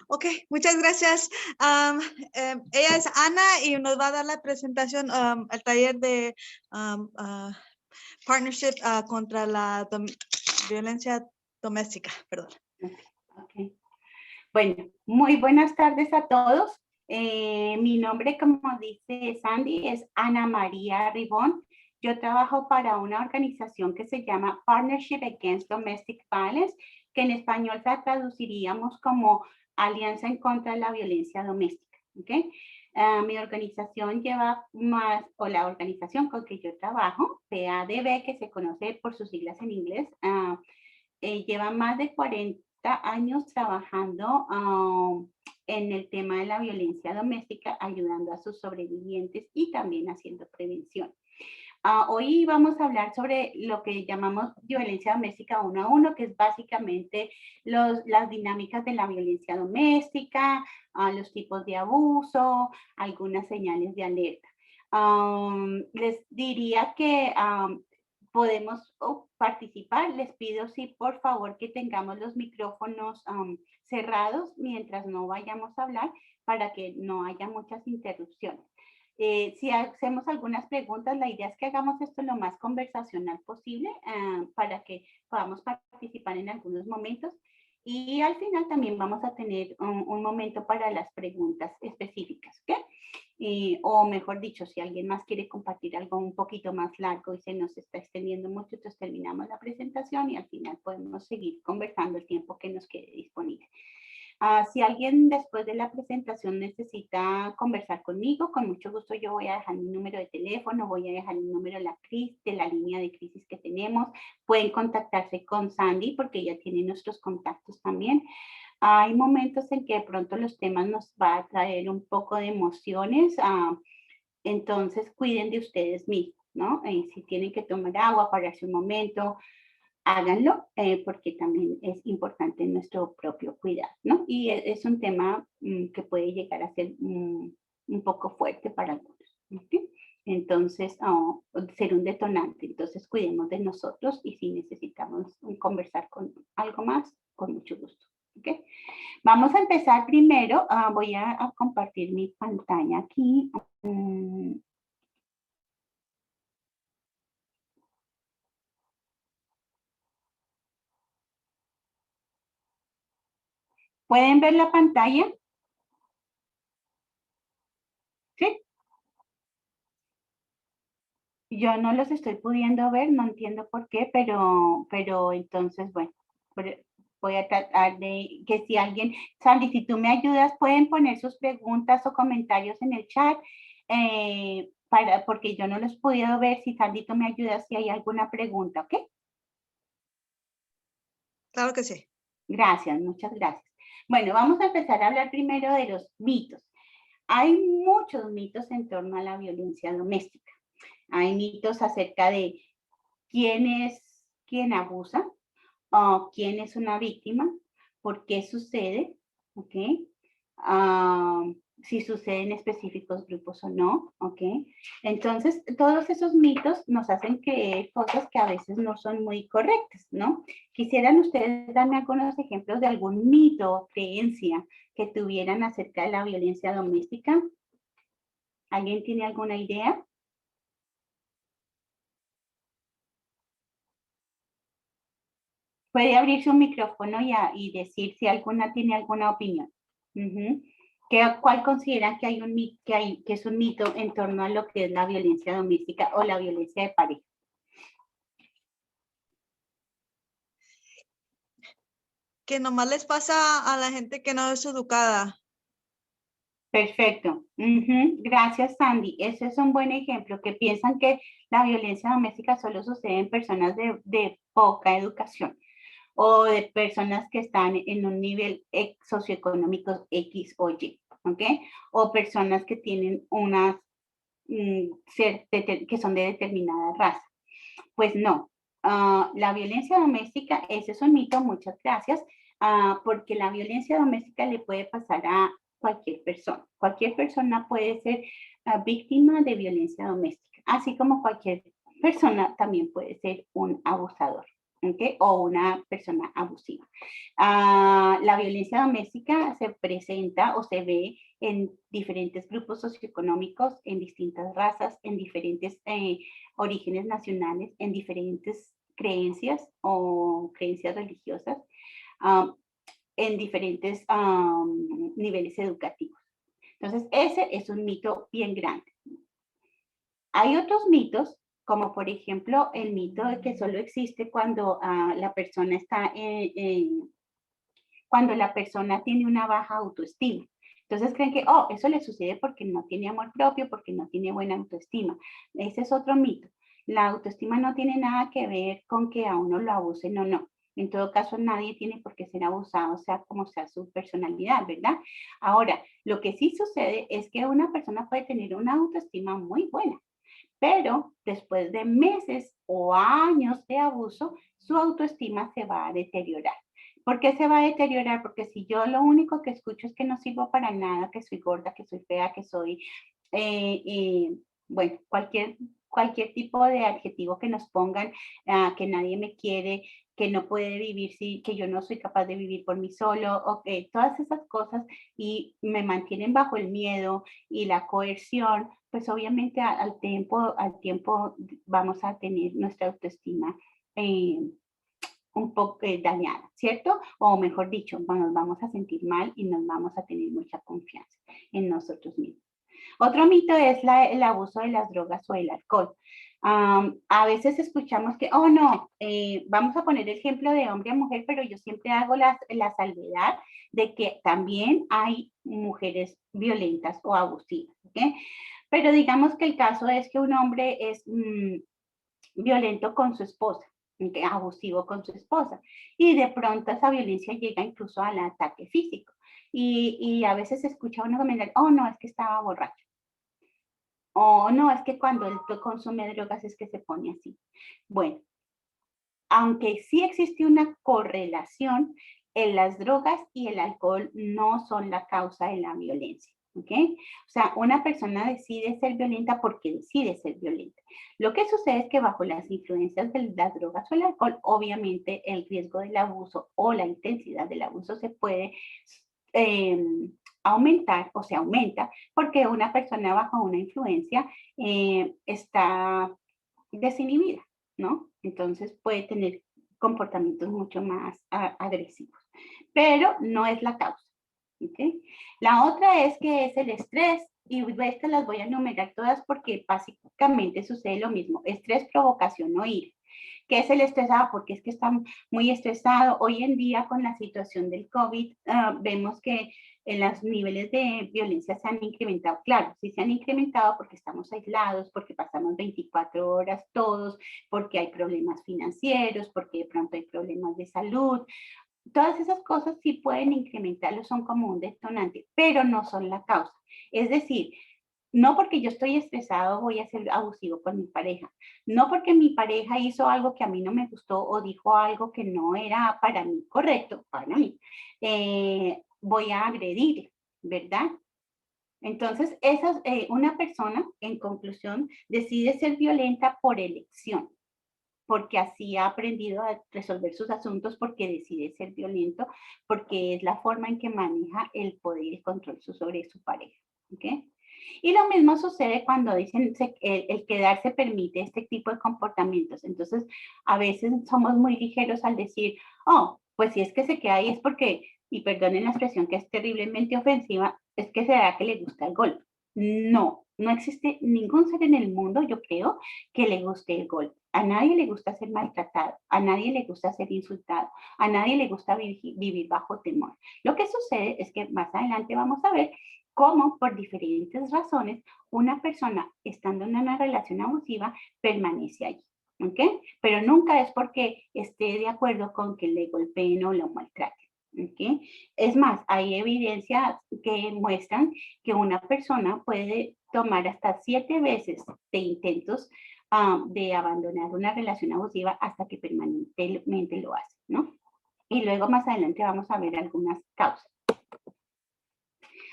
Ok, muchas gracias. Ella es Ana y nos va a dar la presentación al taller de partnership contra la violencia doméstica. Perdón. Okay. Bueno, muy buenas tardes a todos. Mi nombre, como dice Sandy, es Ana María Ribón. Yo trabajo para una organización que se llama Partnership Against Domestic Violence, que en español la traduciríamos como Alianza en contra de la Violencia Doméstica. ¿Okay? Mi organización lleva más, o la organización con que yo trabajo, PADB, que se conoce por sus siglas en inglés, lleva más de 40 años trabajando en el tema de la violencia doméstica, ayudando a sus sobrevivientes y también haciendo prevención. Hoy vamos a hablar sobre lo que llamamos violencia doméstica 1 a 1, que es básicamente las dinámicas de la violencia doméstica, los tipos de abuso, algunas señales de alerta. Les diría que podemos participar. Les pido, sí, por favor, que tengamos los micrófonos cerrados mientras no vayamos a hablar para que no haya muchas interrupciones. Si hacemos algunas preguntas, la idea es que hagamos esto lo más conversacional posible para que podamos participar en algunos momentos. Y al final también vamos a tener un momento para las preguntas específicas, ¿ok? O mejor dicho, si alguien más quiere compartir algo un poquito más largo y se nos está extendiendo mucho, entonces terminamos la presentación y al final podemos seguir conversando el tiempo que nos quede disponible. Si alguien después de la presentación necesita conversar conmigo, con mucho gusto yo voy a dejar mi número de teléfono, voy a dejar el número de la línea de crisis que tenemos. Pueden contactarse con Sandy porque ella tiene nuestros contactos también. Hay momentos en que de pronto los temas nos va a traer un poco de emociones, entonces cuiden de ustedes mismos, ¿no? Si tienen que tomar agua, pararse un momento, háganlo, porque también es importante nuestro propio cuidado, ¿no? Y es un tema que puede llegar a ser un poco fuerte para algunos, ¿okay? Entonces, ser un detonante. Entonces, cuidemos de nosotros y si necesitamos conversar con algo más, con mucho gusto, ¿ok? Vamos a empezar primero. Voy a compartir mi pantalla aquí. ¿Pueden ver la pantalla? ¿Sí? Yo no los estoy pudiendo ver, no entiendo por qué, pero entonces, bueno, voy a tratar de que si alguien, Sandy, si tú me ayudas, pueden poner sus preguntas o comentarios en el chat, porque yo no los he podido ver. Si Sandy, tú me ayudas si hay alguna pregunta, ¿ok? Claro que sí. Gracias, muchas gracias. Bueno, vamos a empezar a hablar primero de los mitos. Hay muchos mitos en torno a la violencia doméstica. Hay mitos acerca de quién es quien abusa, o quién es una víctima, por qué sucede, ¿ok? Si sucede en específicos grupos o no, ¿ok? Entonces, todos esos mitos nos hacen creer cosas que a veces no son muy correctas, ¿no? ¿Quisieran ustedes darme algunos ejemplos de algún mito o creencia que tuvieran acerca de la violencia doméstica? ¿Alguien tiene alguna idea? Puede abrirse un micrófono y decir si alguna tiene alguna opinión. ¿Cuál consideran que que es un mito en torno a lo que es la violencia doméstica o la violencia de pareja? Que nomás les pasa a la gente que no es educada. Perfecto. Gracias, Sandy. Ese es un buen ejemplo, que piensan que la violencia doméstica solo sucede en personas de poca educación o de personas que están en un nivel socioeconómico X o Y, ¿ok? O personas que tienen unas, que son de determinada raza. Pues no. La violencia doméstica, ese es un mito, muchas gracias, porque la violencia doméstica le puede pasar a cualquier persona. Cualquier persona puede ser víctima de violencia doméstica, así como cualquier persona también puede ser un abusador. ¿okay? O una persona abusiva. La violencia doméstica se presenta o se ve en diferentes grupos socioeconómicos, en distintas razas, en diferentes orígenes nacionales, en diferentes creencias o creencias religiosas, en diferentes niveles educativos. Entonces, ese es un mito bien grande. Hay otros mitos, como por ejemplo el mito de que solo existe cuando la persona está cuando la persona tiene una baja autoestima. Entonces creen que, oh, eso le sucede porque no tiene amor propio, porque no tiene buena autoestima. Ese es otro mito. La autoestima no tiene nada que ver con que a uno lo abusen o no. En todo caso, nadie tiene por qué ser abusado, sea como sea su personalidad, ¿verdad? Ahora, lo que sí sucede es que una persona puede tener una autoestima muy buena, pero después de meses o años de abuso, su autoestima se va a deteriorar. ¿Por qué se va a deteriorar? Porque si yo lo único que escucho es que no sirvo para nada, que soy gorda, que soy fea, que soy, bueno, cualquier tipo de adjetivo que nos pongan, que nadie me quiere, que no puede vivir, que yo no soy capaz de vivir por mí solo, okay, todas esas cosas y me mantienen bajo el miedo y la coerción, pues obviamente al tiempo vamos a tener nuestra autoestima un poco dañada, ¿cierto? O mejor dicho, nos vamos a sentir mal y nos vamos a tener mucha confianza en nosotros mismos. Otro mito es el abuso de las drogas o el alcohol. A veces escuchamos que, oh no, vamos a poner el ejemplo de hombre a mujer, pero yo siempre hago la salvedad de que también hay mujeres violentas o abusivas, ¿ok? Pero digamos que el caso es que un hombre es violento con su esposa, abusivo con su esposa, y de pronto esa violencia llega incluso al ataque físico. Y a veces se escucha uno comentar, oh no, es que estaba borracho. O no, es que cuando él consume drogas es que se pone así. Bueno, aunque sí existe una correlación, en las drogas y el alcohol no son la causa de la violencia. ¿Ok? O sea, una persona decide ser violenta porque decide ser violenta. Lo que sucede es que bajo las influencias de las drogas o el alcohol, obviamente el riesgo del abuso o la intensidad del abuso se puede aumentar o se aumenta porque una persona bajo una influencia está desinhibida, ¿no? Entonces puede tener comportamientos mucho más agresivos, pero no es la causa. ¿Okay? La otra es que es el estrés, y estas las voy a enumerar todas porque básicamente sucede lo mismo: estrés, provocación o ira. ¿Qué es el estresado? Porque es que está muy estresado. Hoy en día con la situación del COVID vemos que los niveles de violencia se han incrementado. Claro, sí se han incrementado porque estamos aislados, porque pasamos 24 horas todos, porque hay problemas financieros, porque de pronto hay problemas de salud. Todas esas cosas sí pueden incrementarlo, son como un detonante, pero no son la causa. Es decir, no porque yo estoy estresado voy a ser abusivo con mi pareja. No porque mi pareja hizo algo que a mí no me gustó o dijo algo que no era para mí correcto, para mí, voy a agredir, ¿verdad? Entonces, una persona, en conclusión, decide ser violenta por elección, porque así ha aprendido a resolver sus asuntos, porque decide ser violento, porque es la forma en que maneja el poder y el control sobre su pareja. ¿Okay? Y lo mismo sucede cuando dicen el quedarse permite este tipo de comportamientos. Entonces, a veces somos muy ligeros al decir, oh, pues si es que se queda ahí es porque, y perdonen la expresión que es terriblemente ofensiva, es que será que le gusta el golpe. No, no existe ningún ser en el mundo, yo creo, que le guste el golpe. A nadie le gusta ser maltratado, a nadie le gusta ser insultado, a nadie le gusta vivir bajo temor. Lo que sucede es que más adelante vamos a ver cómo por diferentes razones una persona estando en una relación abusiva permanece allí. ¿Ok? Pero nunca es porque esté de acuerdo con que le golpeen o lo maltraten. ¿Ok? Es más, hay evidencias que muestran que una persona puede tomar hasta 7 veces de intentos de abandonar una relación abusiva hasta que permanentemente lo hace, ¿no? Y luego más adelante vamos a ver algunas causas.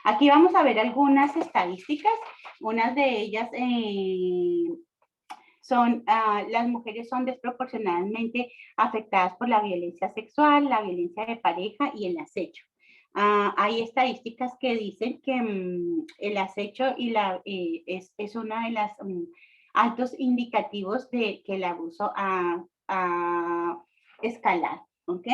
Aquí vamos a ver algunas estadísticas, unas de ellas las mujeres son desproporcionadamente afectadas por la violencia sexual, la violencia de pareja y el acecho. Hay estadísticas que dicen que el acecho es una de las altos indicativos de que el abuso ha escalado, ¿ok?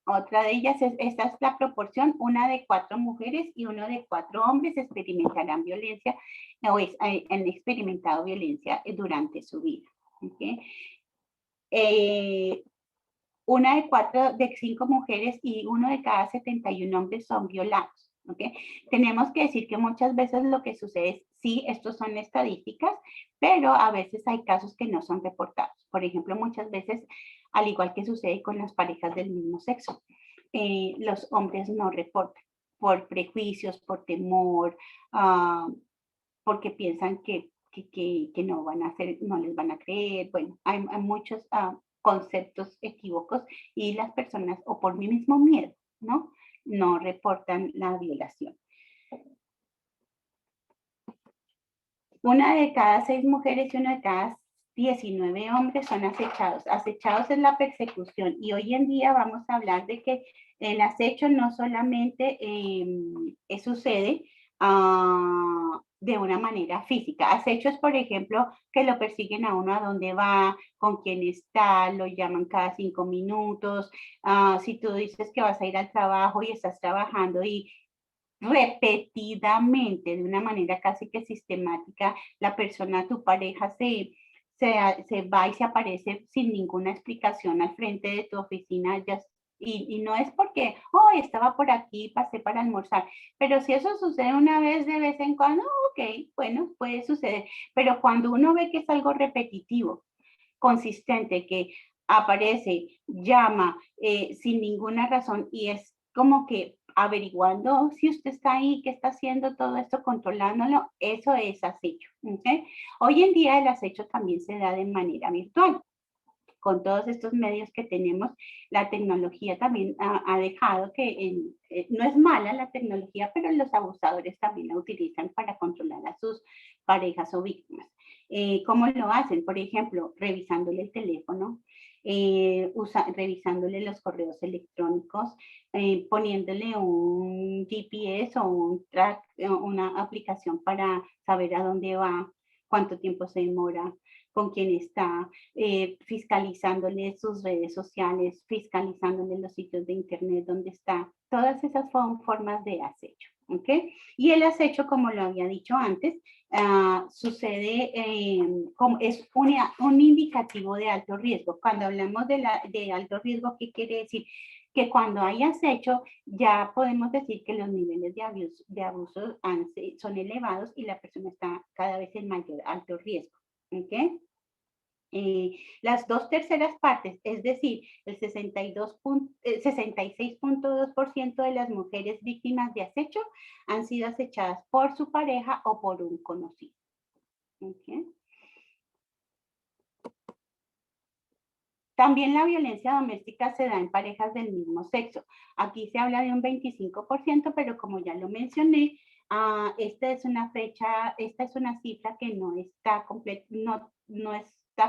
Otra de ellas esta es la proporción, 1 de 4 mujeres y 1 de 4 hombres experimentarán violencia o han experimentado violencia durante su vida. ¿Okay? 1 de 5 mujeres y 1 de cada 71 hombres son violados. ¿Okay? Tenemos que decir que muchas veces lo que sucede es, sí, estos son estadísticas, pero a veces hay casos que no son reportados. Por ejemplo, muchas veces, al igual que sucede con las parejas del mismo sexo, los hombres no reportan por prejuicios, por temor, porque piensan que no van a hacer, no les van a creer. Bueno, hay muchos conceptos equívocos y las personas, o por mi mismo miedo, no reportan la violación. 1 de cada 6 mujeres y 1 de cada 19 hombres son acechados. Acechados es la persecución y hoy en día vamos a hablar de que el acecho no solamente sucede de una manera física. Acecho es, por ejemplo, que lo persiguen a uno a dónde va, con quién está, lo llaman cada 5 minutos. Si tú dices que vas a ir al trabajo y estás trabajando y repetidamente, de una manera casi que sistemática, la persona, tu pareja, se va y se aparece sin ninguna explicación al frente de tu oficina, y no es porque, estaba por aquí, pasé para almorzar, pero si eso sucede una vez de vez en cuando, ok, bueno, puede suceder, pero cuando uno ve que es algo repetitivo, consistente, que aparece, llama sin ninguna razón y es como que averiguando si usted está ahí, qué está haciendo todo esto, controlándolo, eso es acecho. ¿Okay? Hoy en día el acecho también se da de manera virtual. Con todos estos medios que tenemos, la tecnología también ha dejado que no es mala la tecnología, pero los abusadores también la utilizan para controlar a sus parejas o víctimas. ¿Cómo lo hacen? Por ejemplo, revisándole el teléfono, revisándole los correos electrónicos, poniéndole un GPS o un track, una aplicación para saber a dónde va, cuánto tiempo se demora, con quién está, fiscalizándole sus redes sociales, fiscalizándole los sitios de internet donde está. Todas esas son formas de acecho. ¿Okay? Y el acecho, como lo había dicho antes, sucede como es un indicativo de alto riesgo. Cuando hablamos de alto riesgo, ¿qué quiere decir? Que cuando hay acecho ya podemos decir que los niveles de abuso son elevados y la persona está cada vez en mayor alto riesgo. ¿Okay? Las 2/3 partes, es decir, el 66.2% de las mujeres víctimas de acecho han sido acechadas por su pareja o por un conocido. ¿Okay? También la violencia doméstica se da en parejas del mismo sexo. Aquí se habla de un 25%, pero como ya lo mencioné, esta es una cifra que no está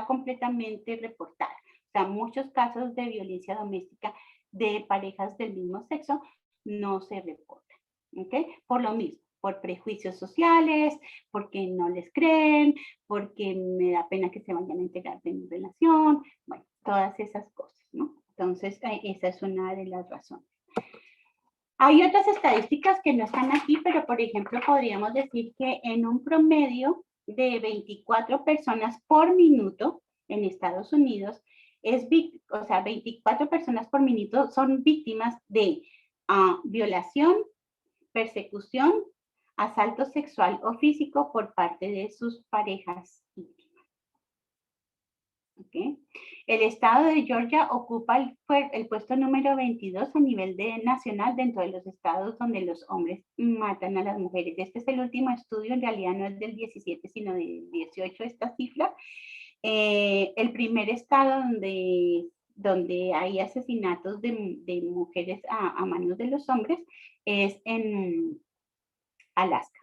completamente reportada. O sea, muchos casos de violencia doméstica de parejas del mismo sexo no se reportan. ¿Okay? Por lo mismo, por prejuicios sociales, porque no les creen, porque me da pena que se vayan a enterar de mi relación, bueno, todas esas cosas, ¿no? Entonces, esa es una de las razones. Hay otras estadísticas que no están aquí, pero por ejemplo, podríamos decir que en un promedio de 24 personas por minuto en Estados Unidos, o sea, 24 personas por minuto son víctimas de violación, persecución, asalto sexual o físico por parte de sus parejas íntimas. ¿Okay? El estado de Georgia ocupa el puesto número 22 a nivel nacional dentro de los estados donde los hombres matan a las mujeres. Este es el último estudio, en realidad no es del 17, sino del 18 esta cifra. El primer estado donde hay asesinatos de mujeres a manos de los hombres es en Alaska.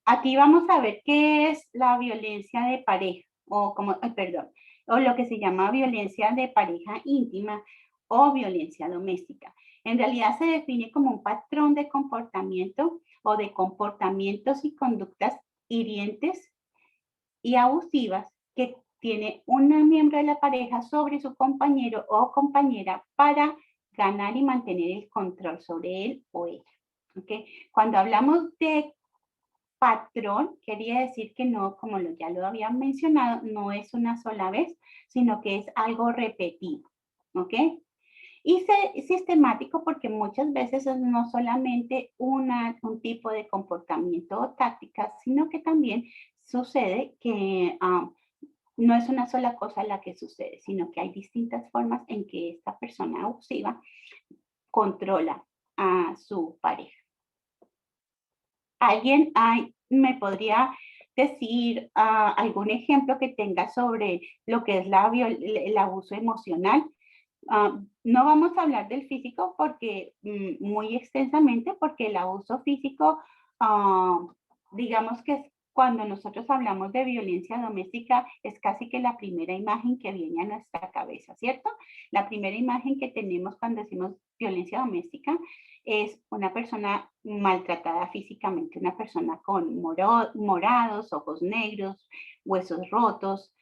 aquí vamos a ver qué es la violencia de pareja, o o lo que se llama violencia de pareja íntima o violencia doméstica. En realidad se define como un patrón de comportamiento o de comportamientos y conductas hirientes y abusivas que tiene un miembro de la pareja sobre su compañero o compañera para ganar y mantener el control sobre él o ella. ¿Okay? Cuando hablamos de patrón, quería decir que no, como ya lo había mencionado, no es una sola vez, sino que es algo repetido. ¿Ok? Y sistemático porque muchas veces es no solamente un tipo de comportamiento o táctica, sino que también sucede que no es una sola cosa la que sucede, sino que hay distintas formas en que esta persona abusiva controla a su pareja. ¿Alguien me podría decir algún ejemplo que tenga sobre lo que es el abuso emocional? No vamos a hablar del físico porque muy extensamente, porque el abuso físico, digamos que es cuando nosotros hablamos de violencia doméstica, es casi que la primera imagen que viene a nuestra cabeza, ¿cierto? La primera imagen que tenemos cuando decimos violencia doméstica es una persona maltratada físicamente, una persona con morados, ojos negros, huesos rotos,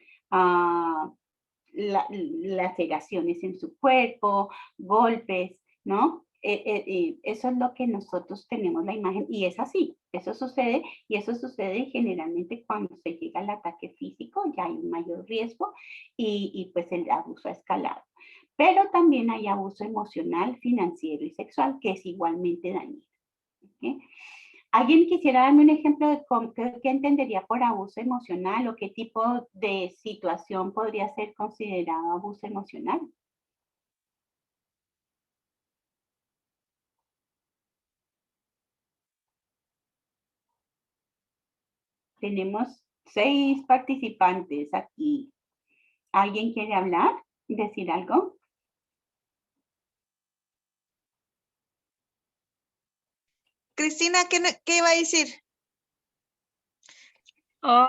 laceraciones en su cuerpo, golpes, ¿no? Eso es lo que nosotros tenemos la imagen y es así, eso sucede y eso sucede generalmente cuando se llega al ataque físico, ya hay un mayor riesgo y pues el abuso ha escalado. Pero también hay abuso emocional, financiero y sexual que es igualmente dañino. ¿Okay? ¿Alguien quisiera darme un ejemplo de qué entendería por abuso emocional o qué tipo de situación podría ser considerado abuso emocional? Tenemos 6 participantes aquí. ¿Alguien quiere hablar? ¿Decir algo? Cristina, ¿qué iba a decir? Oh,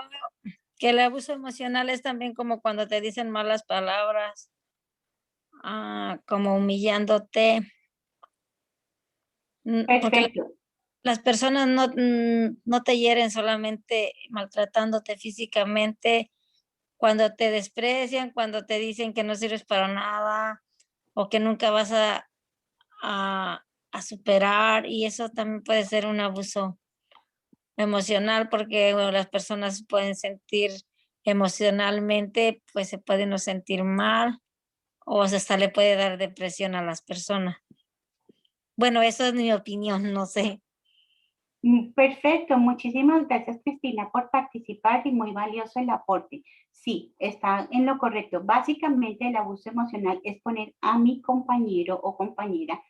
que el abuso emocional es también como cuando te dicen malas palabras, como humillándote. Porque Perfecto. las personas no te hieren solamente maltratándote físicamente, cuando te desprecian, cuando te dicen que no sirves para nada o que nunca vas a, a superar, y eso también puede ser un abuso emocional porque bueno, las personas pueden sentir emocionalmente, pues se pueden no sentir mal o hasta le puede dar depresión a las personas. Bueno, eso es mi opinión, no sé. Perfecto, muchísimas gracias Cristina por participar y muy valioso el aporte. Sí, está en lo correcto. Básicamente el abuso emocional es poner a mi compañero o compañera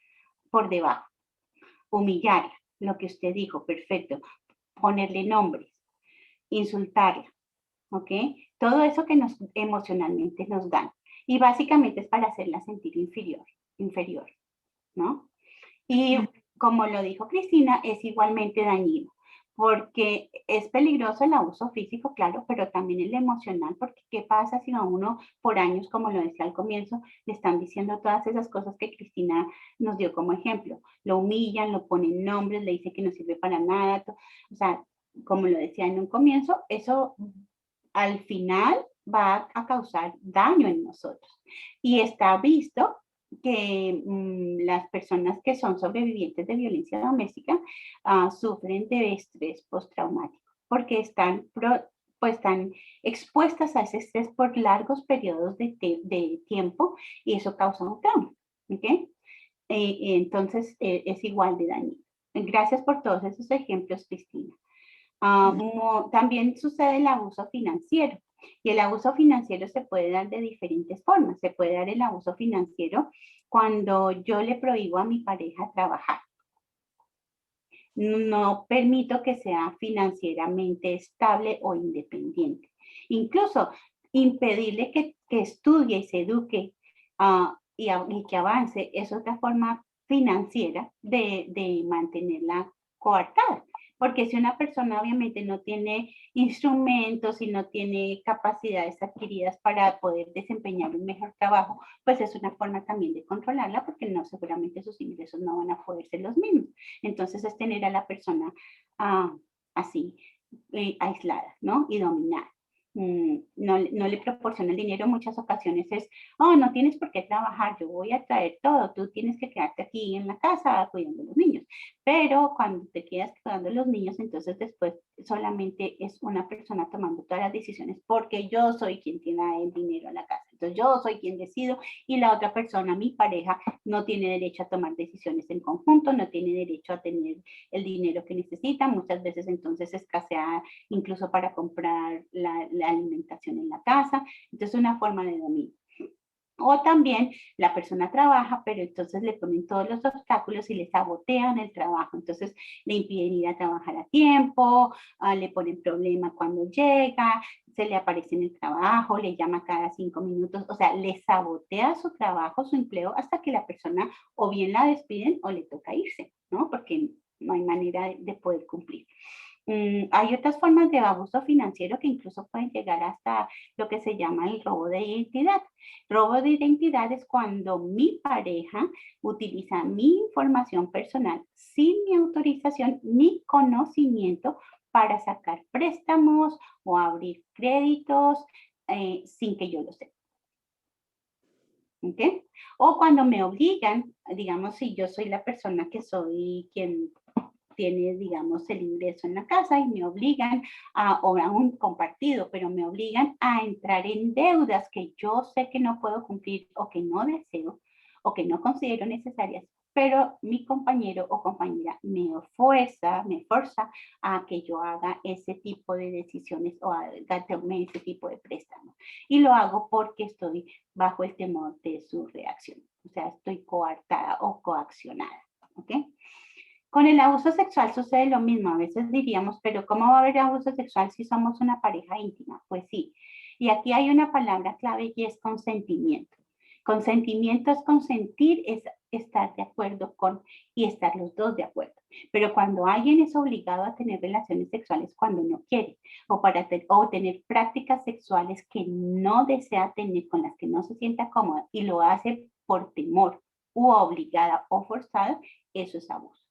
por debajo, humillarla, lo que usted dijo, perfecto, ponerle nombres, insultarla, ¿ok? Todo eso que emocionalmente nos dan. Y básicamente es para hacerla sentir inferior, ¿no? Y como lo dijo Cristina, es igualmente dañino, porque es peligroso el abuso físico, claro, pero también el emocional, porque ¿qué pasa si a uno por años, como lo decía al comienzo, le están diciendo todas esas cosas que Cristina nos dio como ejemplo? Lo humillan, lo ponen nombres, le dicen que no sirve para nada, o sea, como lo decía en un comienzo, eso al final va a causar daño en nosotros. Y está visto que las personas que son sobrevivientes de violencia doméstica sufren de estrés postraumático porque están expuestas a ese estrés por largos periodos de tiempo y eso causa un trauma. ¿Okay? Entonces es igual de dañino. Gracias por todos esos ejemplos, Cristina. También sucede el abuso financiero. Y el abuso financiero se puede dar de diferentes formas. Se puede dar el abuso financiero cuando yo le prohíbo a mi pareja trabajar. No permito que sea financieramente estable o independiente. Incluso impedirle que estudie y se eduque y que avance es otra forma financiera de mantenerla coartada. Porque si una persona obviamente no tiene instrumentos y no tiene capacidades adquiridas para poder desempeñar un mejor trabajo, pues es una forma también de controlarla, porque no, seguramente sus ingresos no van a poder ser los mismos. Entonces es tener a la persona así, aislada, ¿no? Y dominada. No le proporciona el dinero en muchas ocasiones, es, oh, no tienes por qué trabajar, yo voy a traer todo, tú tienes que quedarte aquí en la casa cuidando a los niños. Pero cuando te quedas cuidando a los niños, entonces después solamente es una persona tomando todas las decisiones, porque yo soy quien tiene el dinero en la casa. Entonces yo soy quien decido, y la otra persona, mi pareja, no tiene derecho a tomar decisiones en conjunto, no tiene derecho a tener el dinero que necesita. Muchas veces entonces escasea incluso para comprar la alimentación en la casa. Entonces es una forma de dominio. O también la persona trabaja, pero entonces le ponen todos los obstáculos y le sabotean el trabajo. Entonces le impiden ir a trabajar a tiempo, le ponen problema cuando llega, se le aparece en el trabajo, le llama cada 5 minutos, o sea, le sabotea su trabajo, su empleo, hasta que la persona o bien la despiden o le toca irse, ¿no? Porque no hay manera de poder cumplir. Hay otras formas de abuso financiero que incluso pueden llegar hasta lo que se llama el robo de identidad. Robo de identidad es cuando mi pareja utiliza mi información personal sin mi autorización ni conocimiento para sacar préstamos o abrir créditos sin que yo lo sepa. ¿Okay? O cuando me obligan, digamos, si yo soy la persona que soy quien tiene, digamos, el ingreso en la casa y me obligan o a un compartido, pero me obligan a entrar en deudas que yo sé que no puedo cumplir o que no deseo o que no considero necesarias, pero mi compañero o compañera me forza a que yo haga ese tipo de decisiones o tome ese tipo de préstamos. Y lo hago porque estoy bajo el temor de su reacción. O sea, estoy coartada o coaccionada. ¿Ok? Con el abuso sexual sucede lo mismo. A veces diríamos, pero ¿cómo va a haber abuso sexual si somos una pareja íntima? Pues sí. Y aquí hay una palabra clave y es consentimiento. Consentimiento es consentir, es estar de acuerdo con y estar los dos de acuerdo. Pero cuando alguien es obligado a tener relaciones sexuales cuando no quiere o tener prácticas sexuales que no desea tener, con las que no se sienta cómoda y lo hace por temor u obligada o forzada, eso es abuso.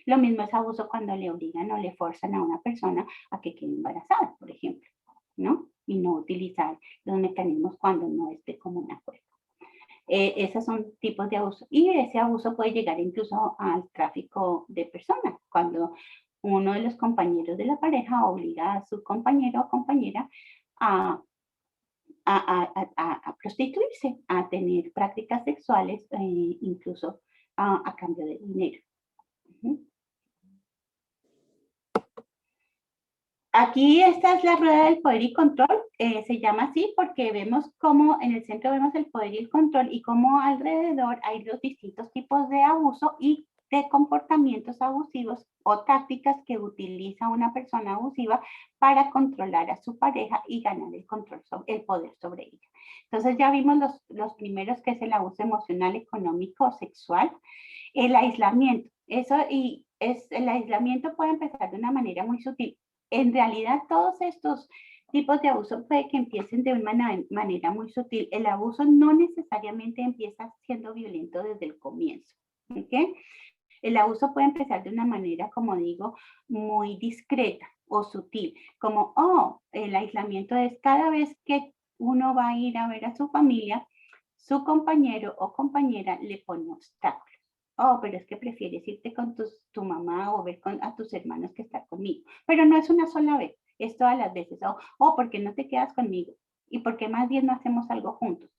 Lo mismo es abuso cuando le obligan o le forzan a una persona a que quede embarazada, por ejemplo, ¿no? Y no utilizar los mecanismos cuando no esté como un acuerdo. Esos son tipos de abuso. Y ese abuso puede llegar incluso al tráfico de personas, cuando uno de los compañeros de la pareja obliga a su compañero o compañera a prostituirse, a tener prácticas sexuales, incluso a cambio de dinero. Aquí esta es la rueda del poder y control, se llama así porque vemos cómo en el centro vemos el poder y el control y cómo alrededor hay los distintos tipos de abuso y de comportamientos abusivos o tácticas que utiliza una persona abusiva para controlar a su pareja y ganar el control el poder sobre ella. Entonces ya vimos los primeros, que es el abuso emocional, económico, sexual, el aislamiento. El aislamiento puede empezar de una manera muy sutil. En realidad, todos estos tipos de abuso puede que empiecen de una manera muy sutil. El abuso no necesariamente empieza siendo violento desde el comienzo. ¿Okay? El abuso puede empezar de una manera, como digo, muy discreta o sutil, como, el aislamiento es cada vez que uno va a ir a ver a su familia, su compañero o compañera le pone obstáculos. Pero es que prefieres irte con tu mamá o ver a tus hermanos que estar conmigo. Pero no es una sola vez, es todas las veces. ¿Por qué no te quedas conmigo? ¿Y por qué más bien no hacemos algo juntos?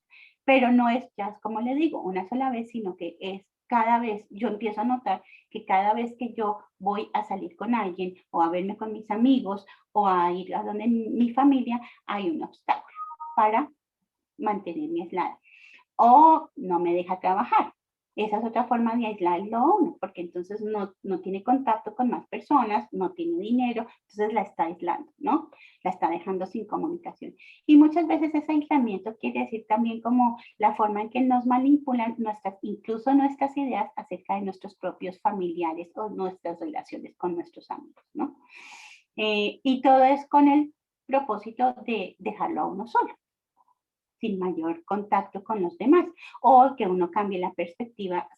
Pero no es ya, como le digo, una sola vez, sino que es cada vez. Yo empiezo a notar que cada vez que yo voy a salir con alguien o a verme con mis amigos o a ir a donde mi familia, hay un obstáculo para mantenerme aislada. O no me deja trabajar. Esa es otra forma de aislarlo a uno, porque entonces no tiene contacto con más personas, no tiene dinero, entonces la está aislando, ¿no? La está dejando sin comunicación. Y muchas veces ese aislamiento quiere decir también como la forma en que nos manipulan incluso nuestras ideas acerca de nuestros propios familiares o nuestras relaciones con nuestros amigos, ¿no? Y todo es con el propósito de dejarlo a uno solo, sin mayor contacto con los demás, o que uno cambie la perspectiva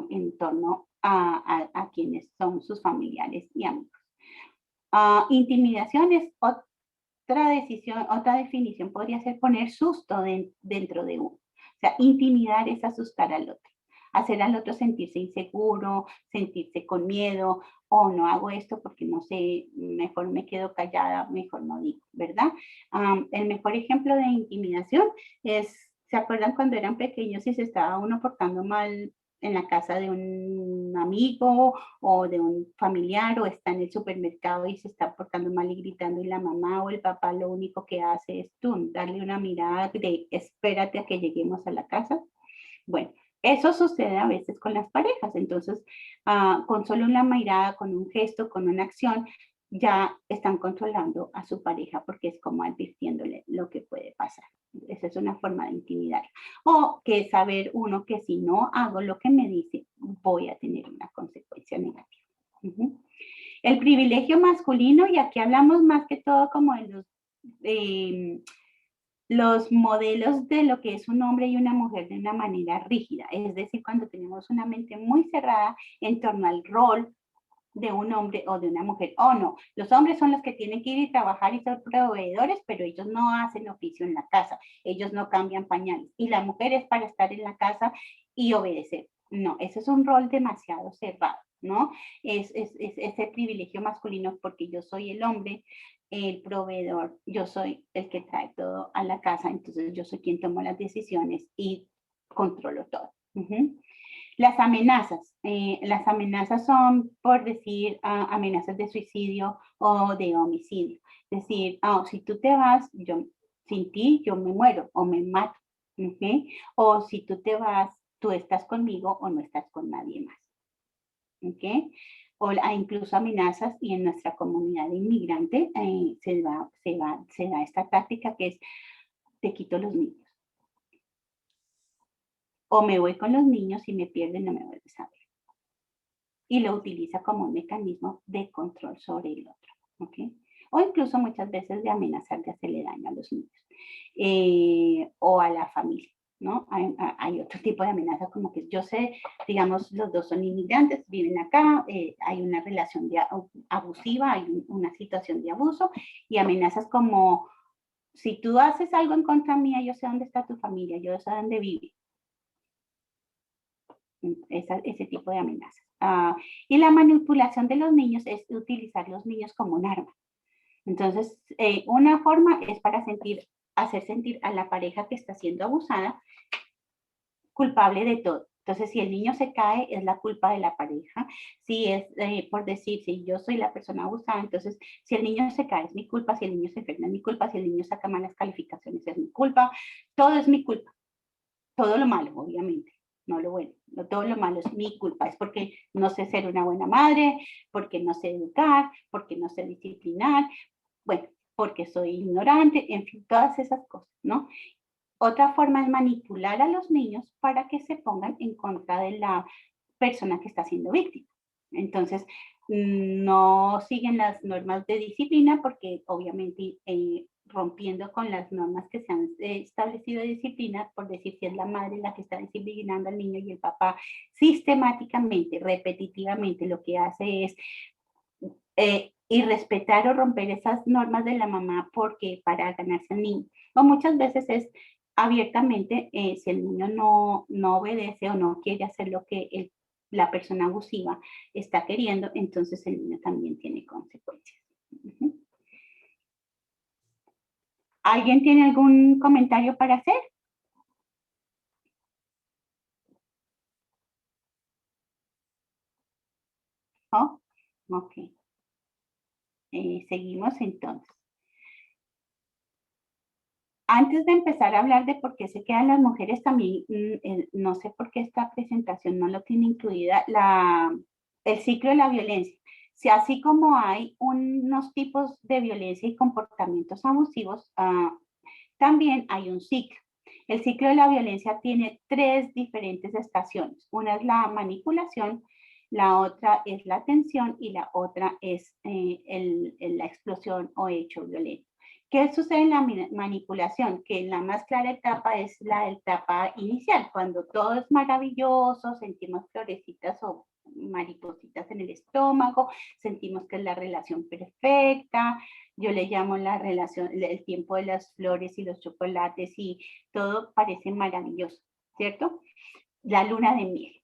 en torno a quienes son sus familiares y amigos. Intimidación es otra definición podría ser poner susto dentro de uno. O sea, intimidar es asustar al otro, hacer al otro sentirse inseguro, sentirse con miedo, o no hago esto porque no sé, mejor me quedo callada, mejor no digo, ¿verdad? El mejor ejemplo de intimidación es, ¿se acuerdan cuando eran pequeños y se estaba uno portando mal en la casa de un amigo o de un familiar, o está en el supermercado y se está portando mal y gritando, y la mamá o el papá lo único que hace es darle una mirada de espérate a que lleguemos a la casa? Bueno, eso sucede a veces con las parejas, entonces con solo una mirada, con un gesto, con una acción, ya están controlando a su pareja porque es como advirtiéndole lo que puede pasar. Esa es una forma de intimidar. O que saber uno que si no hago lo que me dice, voy a tener una consecuencia negativa. El privilegio masculino, y aquí hablamos más que todo como de los modelos de lo que es un hombre y una mujer de una manera rígida, es decir, cuando tenemos una mente muy cerrada en torno al rol de un hombre o de una mujer, o no, los hombres son los que tienen que ir y trabajar y ser proveedores, pero ellos no hacen oficio en la casa, ellos no cambian pañales, y la mujer es para estar en la casa y obedecer. No, ese es un rol demasiado cerrado, ¿no? Es ese privilegio masculino porque yo soy el hombre, el proveedor, yo soy el que trae todo a la casa, entonces yo soy quien toma las decisiones y controlo todo. Las amenazas son, por decir, amenazas de suicidio o de homicidio. Es decir, si tú te vas, sin ti yo me muero o me mato. O si tú te vas, tú estás conmigo o no estás con nadie más. O incluso amenazas, y en nuestra comunidad de inmigrantes se da esta táctica que es, te quito los niños. O me voy con los niños y me pierden, no me vuelves a ver. Y lo utiliza como un mecanismo de control sobre el otro. O incluso muchas veces de amenazar de hacerle daño a los niños o a la familia. ¿No? Hay otro tipo de amenaza como que yo sé, digamos, los dos son inmigrantes, viven acá, hay una relación abusiva, hay una situación de abuso, y amenazas como, si tú haces algo en contra mía, yo sé dónde está tu familia, yo sé dónde vive. Ese tipo de amenazas. Y la manipulación de los niños es utilizar los niños como un arma. Entonces, una forma es para hacer sentir a la pareja que está siendo abusada culpable de todo. Entonces, si el niño se cae, es la culpa de la pareja. Si es, por decir, si yo soy la persona abusada, entonces, si el niño se cae, es mi culpa. Si el niño se enferma, es mi culpa. Si el niño saca malas calificaciones, es mi culpa. Todo es mi culpa. Todo lo malo, obviamente. No lo bueno. Todo lo malo es mi culpa. Es porque no sé ser una buena madre, porque no sé educar, porque no sé disciplinar. Bueno, porque soy ignorante, en fin, todas esas cosas, ¿no? Otra forma es manipular a los niños para que se pongan en contra de la persona que está siendo víctima. Entonces, no siguen las normas de disciplina porque obviamente rompiendo con las normas que se han establecido de disciplina, por decir, si es la madre la que está disciplinando al niño y el papá sistemáticamente, repetitivamente, lo que hace es irrespetar o romper esas normas de la mamá porque para ganarse al niño. O muchas veces es abiertamente, si el niño no obedece o no quiere hacer lo que la persona abusiva está queriendo, entonces el niño también tiene consecuencias. ¿Alguien tiene algún comentario para hacer? ¿No? Ok. Seguimos entonces. Antes de empezar a hablar de por qué se quedan las mujeres, también no sé por qué esta presentación no lo tiene incluida, el ciclo de la violencia. Si así como hay unos tipos de violencia y comportamientos abusivos, también hay un ciclo. El ciclo de la violencia tiene 3 diferentes estaciones. Una es la manipulación, la otra es la tensión y la otra es la explosión o hecho violento. ¿Qué sucede en la manipulación? Que la más clara etapa es la etapa inicial, cuando todo es maravilloso, sentimos florecitas o maripositas en el estómago, sentimos que es la relación perfecta, yo le llamo la relación, el tiempo de las flores y los chocolates y todo parece maravilloso, ¿cierto? La luna de miel.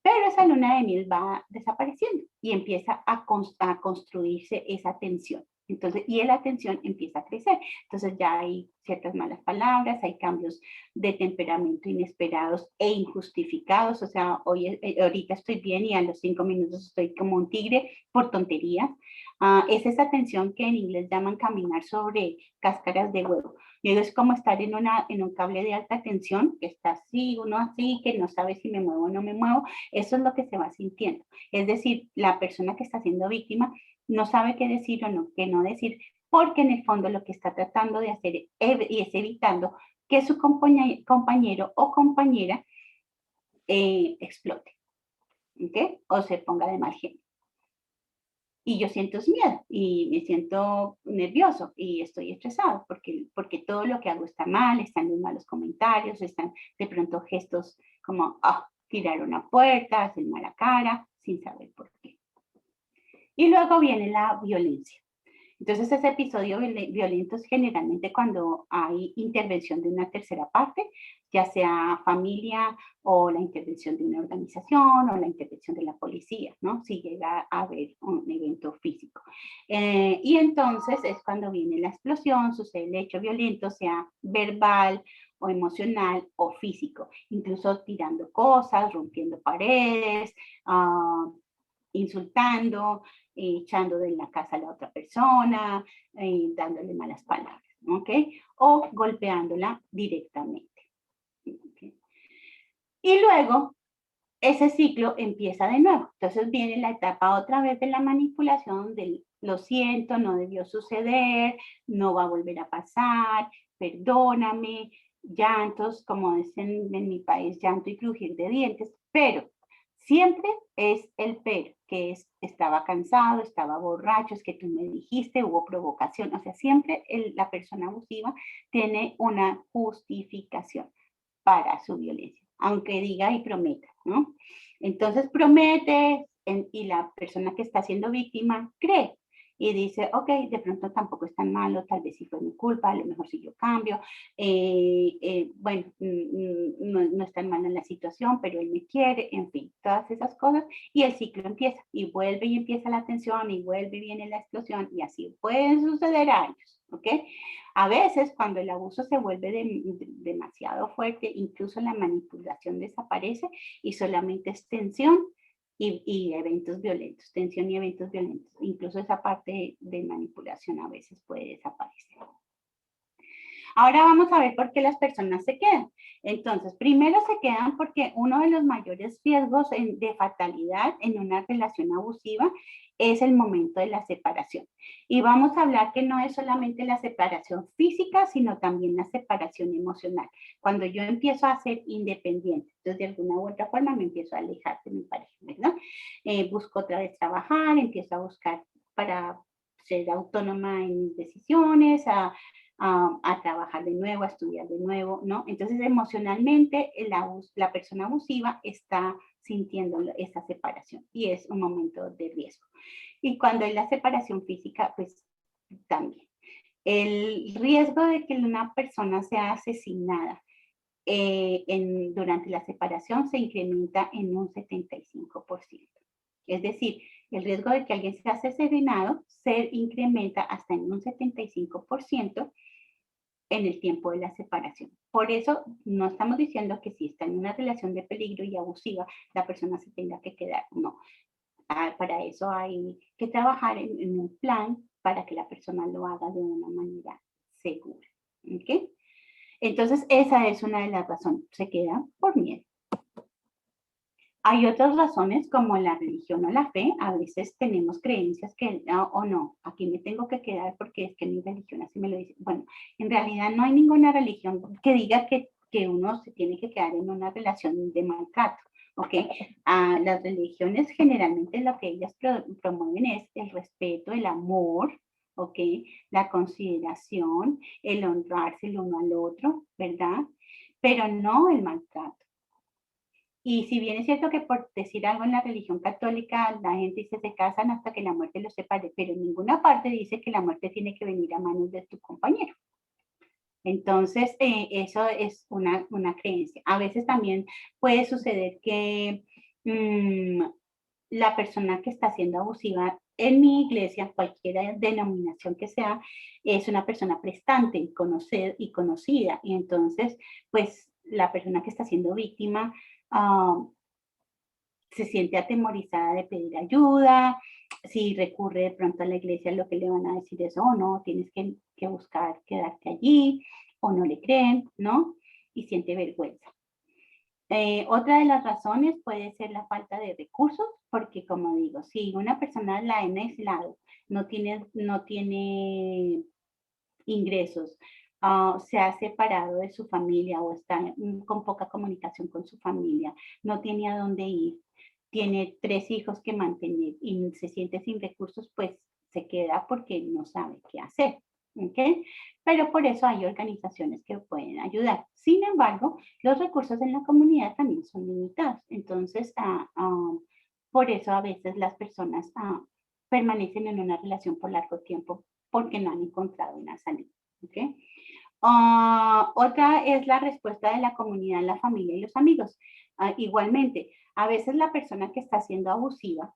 Pero esa luna de miel va desapareciendo y empieza a construirse esa tensión. Entonces, y la tensión empieza a crecer. Entonces ya hay ciertas malas palabras, hay cambios de temperamento inesperados e injustificados. O sea, ahorita estoy bien y a los 5 minutos estoy como un tigre por tonterías. Es esa tensión que en inglés llaman caminar sobre cáscaras de huevo. Y es como estar en un cable de alta tensión, que está así, uno así, que no sabe si me muevo o no me muevo. Eso es lo que se va sintiendo. Es decir, la persona que está siendo víctima no sabe qué decir o no, qué no decir, porque en el fondo lo que está tratando de hacer y es evitando que su compañero o compañera explote, ¿ok? O se ponga de mal genio. Y yo siento miedo y me siento nervioso y estoy estresado porque todo lo que hago está mal, están los malos comentarios, están de pronto gestos como tirar una puerta, hacer mala cara, sin saber por qué. Y luego viene la violencia. Entonces, ese episodio violento es generalmente cuando hay intervención de una tercera parte, ya sea familia o la intervención de una organización o la intervención de la policía, ¿no? Si llega a haber un evento físico. Y entonces es cuando viene la explosión, sucede el hecho violento, sea verbal o emocional o físico, incluso tirando cosas, rompiendo paredes, insultando, echando de la casa a la otra persona, dándole malas palabras, ¿ok? O golpeándola directamente. ¿Okay? Y luego, ese ciclo empieza de nuevo. Entonces viene la etapa otra vez de la manipulación, del lo siento, no debió suceder, no va a volver a pasar, perdóname, llantos, como dicen en mi país, llanto y crujir de dientes, pero siempre es el pero, que es, estaba cansado, estaba borracho, es que tú me dijiste, hubo provocación, o sea, siempre la persona abusiva tiene una justificación para su violencia, aunque diga y prometa, ¿no? Entonces promete y la persona que está siendo víctima cree y dice, ok, de pronto tampoco es tan malo, tal vez sí fue mi culpa, a lo mejor sí yo cambio, bueno, no es tan mala la situación, pero él me quiere, en fin, todas esas cosas, y el ciclo empieza, y vuelve y empieza la tensión, y vuelve y viene la explosión, y así pueden suceder años, ¿ok? A veces cuando el abuso se vuelve demasiado fuerte, incluso la manipulación desaparece y solamente es tensión y eventos violentos, tensión y eventos violentos. Incluso esa parte de manipulación a veces puede desaparecer. Ahora vamos a ver por qué las personas se quedan. Entonces, primero se quedan porque uno de los mayores riesgos de fatalidad en una relación abusiva es el momento de la separación. Y vamos a hablar que no es solamente la separación física, sino también la separación emocional. Cuando yo empiezo a ser independiente, entonces de alguna u otra forma me empiezo a alejar de mi pareja, ¿verdad? Busco otra vez trabajar, empiezo a buscar para ser autónoma en mis decisiones, a trabajar de nuevo, a estudiar de nuevo, ¿no? Entonces, emocionalmente, la persona abusiva está sintiendo esa separación y es un momento de riesgo. Y cuando hay la separación física, pues también. El riesgo de que una persona sea asesinada durante la separación se incrementa en un 75%. Es decir, el riesgo de que alguien sea asesinado se incrementa hasta en un 75% en el tiempo de la separación. Por eso no estamos diciendo que si está en una relación de peligro y abusiva, la persona se tenga que quedar. No. Para eso hay que trabajar en un plan para que la persona lo haga de una manera segura. ¿Okay? Entonces, esa es una de las razones. Se queda por miedo. Hay otras razones como la religión o la fe. A veces tenemos creencias que, o no, aquí me tengo que quedar porque es que mi religión así me lo dice. Bueno, en realidad no hay ninguna religión que diga que uno se tiene que quedar en una relación de maltrato. ¿Ok? Las religiones generalmente lo que ellas promueven es el respeto, el amor, ¿ok? La consideración, el honrarse el uno al otro, ¿verdad? Pero no el maltrato. Y si bien es cierto que por decir algo en la religión católica, la gente dice se casan hasta que la muerte los separe, pero en ninguna parte dice que la muerte tiene que venir a manos de tu compañero. Entonces, eso es una creencia. A veces también puede suceder que la persona que está siendo abusiva en mi iglesia, cualquier denominación que sea, es una persona prestante y conocida. Y entonces, pues, la persona que está siendo víctima se siente atemorizada de pedir ayuda. Si recurre de pronto a la iglesia, lo que le van a decir es, oh, no, tienes que buscar quedarte allí, o no le creen, ¿no? Y siente vergüenza. Otra de las razones puede ser la falta de recursos, porque como digo, si una persona la han aislado, no tiene ingresos, se ha separado de su familia o está con poca comunicación con su familia, no tiene a dónde ir, tiene 3 hijos que mantener y se siente sin recursos, pues se queda porque no sabe qué hacer. ¿Okay? Pero por eso hay organizaciones que pueden ayudar. Sin embargo, los recursos en la comunidad también son limitados. Entonces, por eso a veces las personas permanecen en una relación por largo tiempo porque no han encontrado una salida. ¿Okay? Otra es la respuesta de la comunidad, la familia y los amigos. Igualmente, a veces la persona que está siendo abusiva,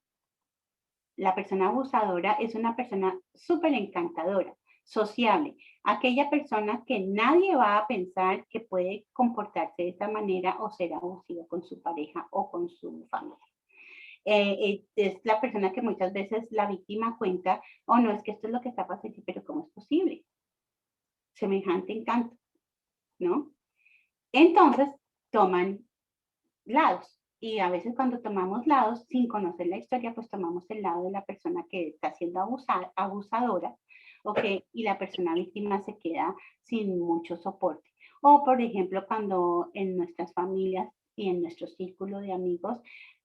la persona abusadora es una persona súper encantadora, sociable, aquella persona que nadie va a pensar que puede comportarse de esta manera o ser abusiva con su pareja o con su familia. Es la persona que muchas veces la víctima cuenta, oh no, es que esto es lo que está pasando, pero ¿cómo es posible? Semejante encanto, ¿no? Entonces toman lados. Y a veces cuando tomamos lados, sin conocer la historia, pues tomamos el lado de la persona que está siendo abusadora, ¿ok? Y la persona víctima se queda sin mucho soporte. O, por ejemplo, cuando en nuestras familias y en nuestro círculo de amigos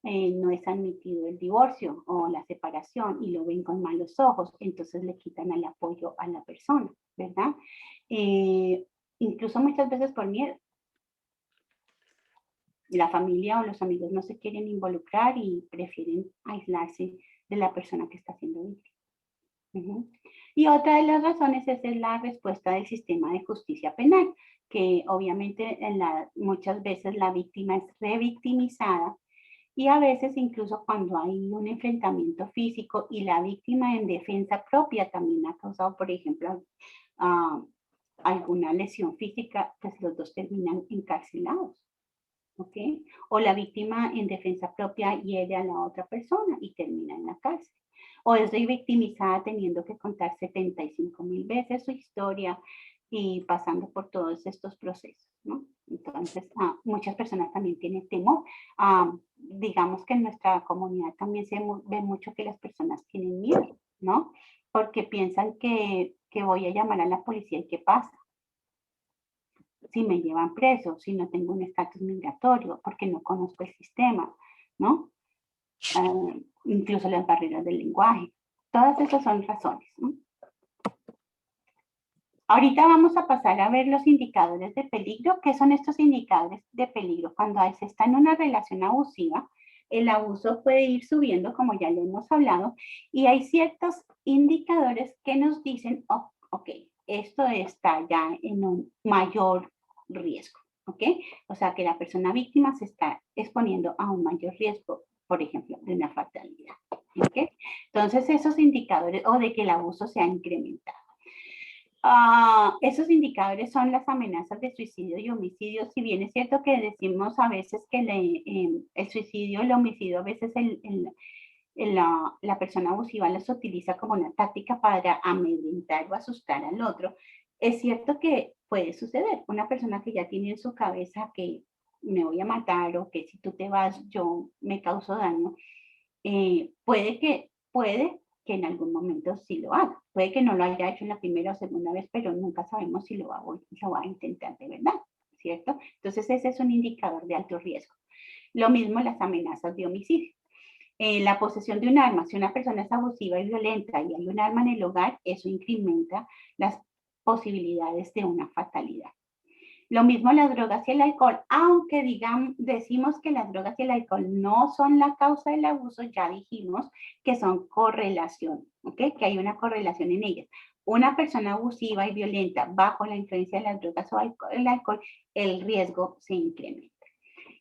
no es admitido el divorcio o la separación y lo ven con malos ojos, entonces le quitan el apoyo a la persona, ¿verdad? Incluso muchas veces por miedo. La familia o los amigos no se quieren involucrar y prefieren aislarse de la persona que está siendo víctima. Y otra de las razones es la respuesta del sistema de justicia penal, que obviamente muchas veces la víctima es revictimizada y a veces incluso cuando hay un enfrentamiento físico y la víctima en defensa propia también ha causado, por ejemplo, alguna lesión física, pues los dos terminan encarcelados. ¿Okay? O la víctima en defensa propia hiere a la otra persona y termina en la cárcel. O es revictimizada teniendo que contar 75,000 veces su historia y pasando por todos estos procesos, ¿no? Entonces, muchas personas también tienen temor. Digamos que en nuestra comunidad también se ve mucho que las personas tienen miedo, ¿no? Porque piensan que voy a llamar a la policía y ¿qué pasa? Si me llevan preso, si no tengo un estatus migratorio, porque no conozco el sistema, ¿no? Incluso las barreras del lenguaje. Todas esas son razones, ¿no? Ahorita vamos a pasar a ver los indicadores de peligro. ¿Qué son estos indicadores de peligro? Cuando se está en una relación abusiva, el abuso puede ir subiendo, como ya lo hemos hablado, y hay ciertos indicadores que nos dicen, oh, ok, esto está ya en un mayor riesgo, ¿ok? O sea, que la persona víctima se está exponiendo a un mayor riesgo, por ejemplo, de una fatalidad, ¿ok? Entonces, esos indicadores, o de que el abuso se ha incrementado. Esos indicadores son las amenazas de suicidio y homicidio. Si bien es cierto que decimos a veces que el suicidio, el homicidio, a veces la persona abusiva los utiliza como una táctica para amedrentar o asustar al otro, Es cierto que puede suceder. Una persona que ya tiene en su cabeza que me voy a matar o que si tú te vas yo me causo daño, puede que en algún momento sí lo haga. Puede que no lo haya hecho en la primera o segunda vez, pero nunca sabemos si lo va a intentar de verdad, ¿cierto? Entonces ese es un indicador de alto riesgo. Lo mismo las amenazas de homicidio. La posesión de un arma, si una persona es abusiva y violenta y hay un arma en el hogar, eso incrementa las posibilidades de una fatalidad. Lo mismo las drogas y el alcohol, aunque decimos que las drogas y el alcohol no son la causa del abuso, ya dijimos que son correlación, ¿ok? Que hay una correlación en ellas. Una persona abusiva y violenta bajo la influencia de las drogas o el alcohol, el riesgo se incrementa.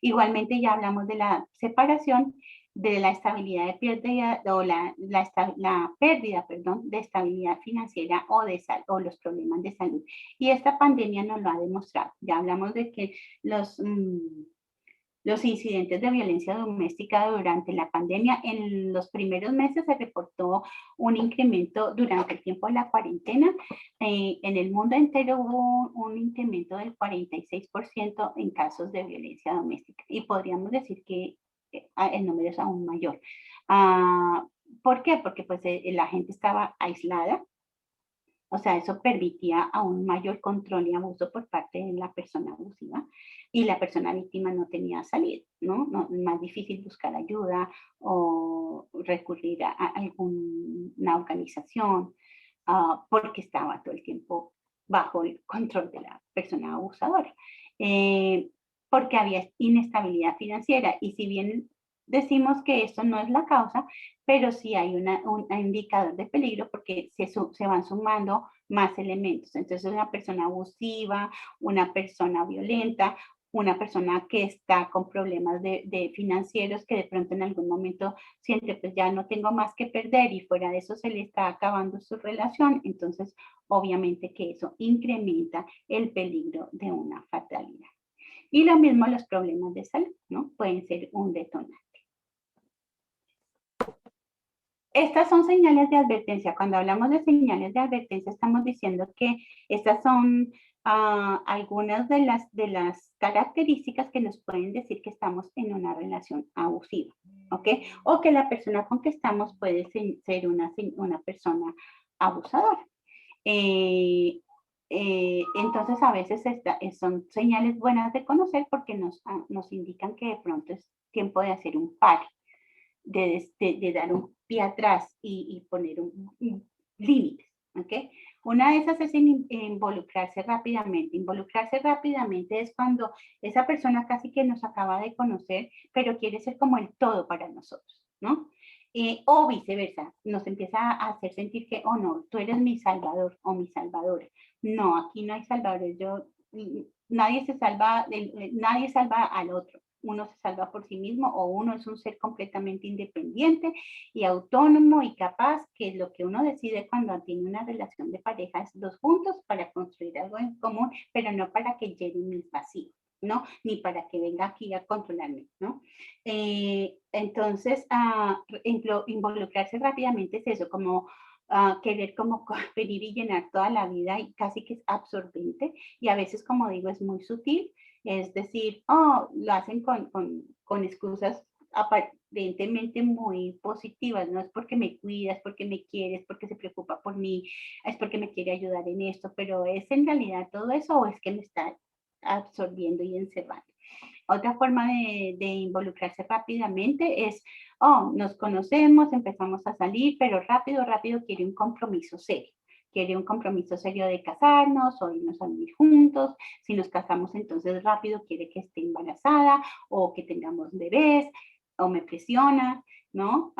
Igualmente ya hablamos de la separación, de la estabilidad de pérdida o la pérdida, perdón, de estabilidad financiera o los problemas de salud. Y esta pandemia nos lo ha demostrado. Ya hablamos de que los incidentes de violencia doméstica durante la pandemia, en los primeros meses se reportó un incremento durante el tiempo de la cuarentena. En el mundo entero hubo un incremento del 46% en casos de violencia doméstica. Y podríamos decir que el número es aún mayor. ¿Por qué? Porque pues la gente estaba aislada. O sea, eso permitía aún mayor control y abuso por parte de la persona abusiva y la persona víctima no tenía salida, ¿no? Es más difícil buscar ayuda o recurrir a alguna organización porque estaba todo el tiempo bajo el control de la persona abusadora. Porque había inestabilidad financiera y si bien decimos que esto no es la causa, pero sí hay un indicador de peligro porque se van sumando más elementos. Entonces, una persona abusiva, una persona violenta, una persona que está con problemas de financieros que de pronto en algún momento siente pues ya no tengo más que perder y fuera de eso se le está acabando su relación, entonces obviamente que eso incrementa el peligro de una fatalidad. Y lo mismo los problemas de salud, ¿no? Pueden ser un detonante. Estas son señales de advertencia. Cuando hablamos de señales de advertencia, estamos diciendo que estas son algunas de las características que nos pueden decir que estamos en una relación abusiva, ¿ok? O que la persona con que estamos puede ser una persona abusadora. Entonces, a veces son señales buenas de conocer porque nos indican que de pronto es tiempo de hacer un par. De dar un pie atrás y poner un límites, ¿ok? Una de esas es involucrarse rápidamente. Involucrarse rápidamente es cuando esa persona casi que nos acaba de conocer, pero quiere ser como el todo para nosotros, ¿no? O viceversa, nos empieza a hacer sentir que, oh no, tú eres mi salvador o mi salvadora. No, aquí no hay salvadores. Nadie salva al otro. Uno se salva por sí mismo o uno es un ser completamente independiente y autónomo y capaz, que es lo que uno decide cuando tiene una relación de pareja, es dos juntos para construir algo en común, pero no para que llene mis vacíos, ¿no? Ni para que venga aquí a controlarme, ¿no? Entonces, involucrarse rápidamente es eso, como querer como venir y llenar toda la vida y casi que es absorbente y a veces, como digo, es muy sutil. Es decir, lo hacen con excusas aparentemente muy positivas, no es porque me cuida, es porque me quiere, es porque se preocupa por mí, es porque me quiere ayudar en esto, pero ¿es en realidad todo eso o es que me está absorbiendo y encerrando? Otra forma de involucrarse rápidamente es, nos conocemos, empezamos a salir, pero rápido quiere un compromiso serio. Quiere un compromiso serio de casarnos o irnos a vivir juntos. Si nos casamos, entonces rápido quiere que esté embarazada o que tengamos bebés o me presiona, ¿no?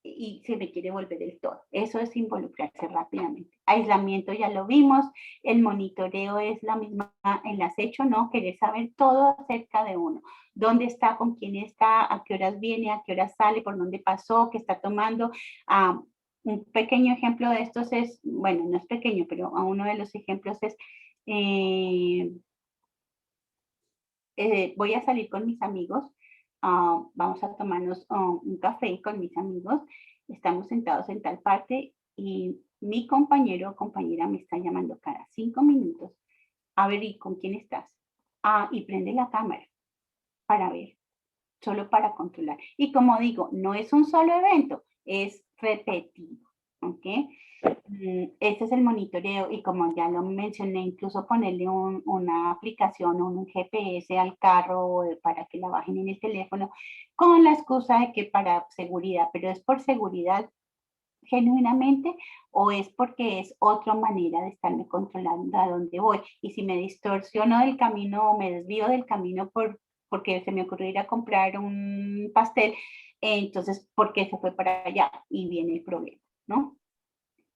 Y se me quiere volver el todo. Eso es involucrarse rápidamente. Aislamiento ya lo vimos. El monitoreo es la misma, el acecho, ¿no? Querer saber todo acerca de uno. ¿Dónde está? ¿Con quién está? ¿A qué horas viene? ¿A qué horas sale? ¿Por dónde pasó? ¿Qué está tomando? Un pequeño ejemplo de estos es, bueno, no es pequeño, pero uno de los ejemplos es, voy a salir con mis amigos, vamos a tomarnos un café con mis amigos, estamos sentados en tal parte y mi compañero o compañera me está llamando cada 5 minutos, a ver, ¿y con quién estás? Ah, y prende la cámara para ver, solo para controlar. Y como digo, no es un solo evento, es repetido, ¿ok? Este es el monitoreo y como ya lo mencioné, incluso ponerle una aplicación o un GPS al carro para que la bajen en el teléfono con la excusa de que para seguridad, pero es por seguridad genuinamente o es porque es otra manera de estarme controlando a dónde voy. Y si me distorsiono del camino o me desvío del camino porque se me ocurrió ir a comprar un pastel, entonces, ¿por qué se fue para allá? Y viene el problema, ¿no?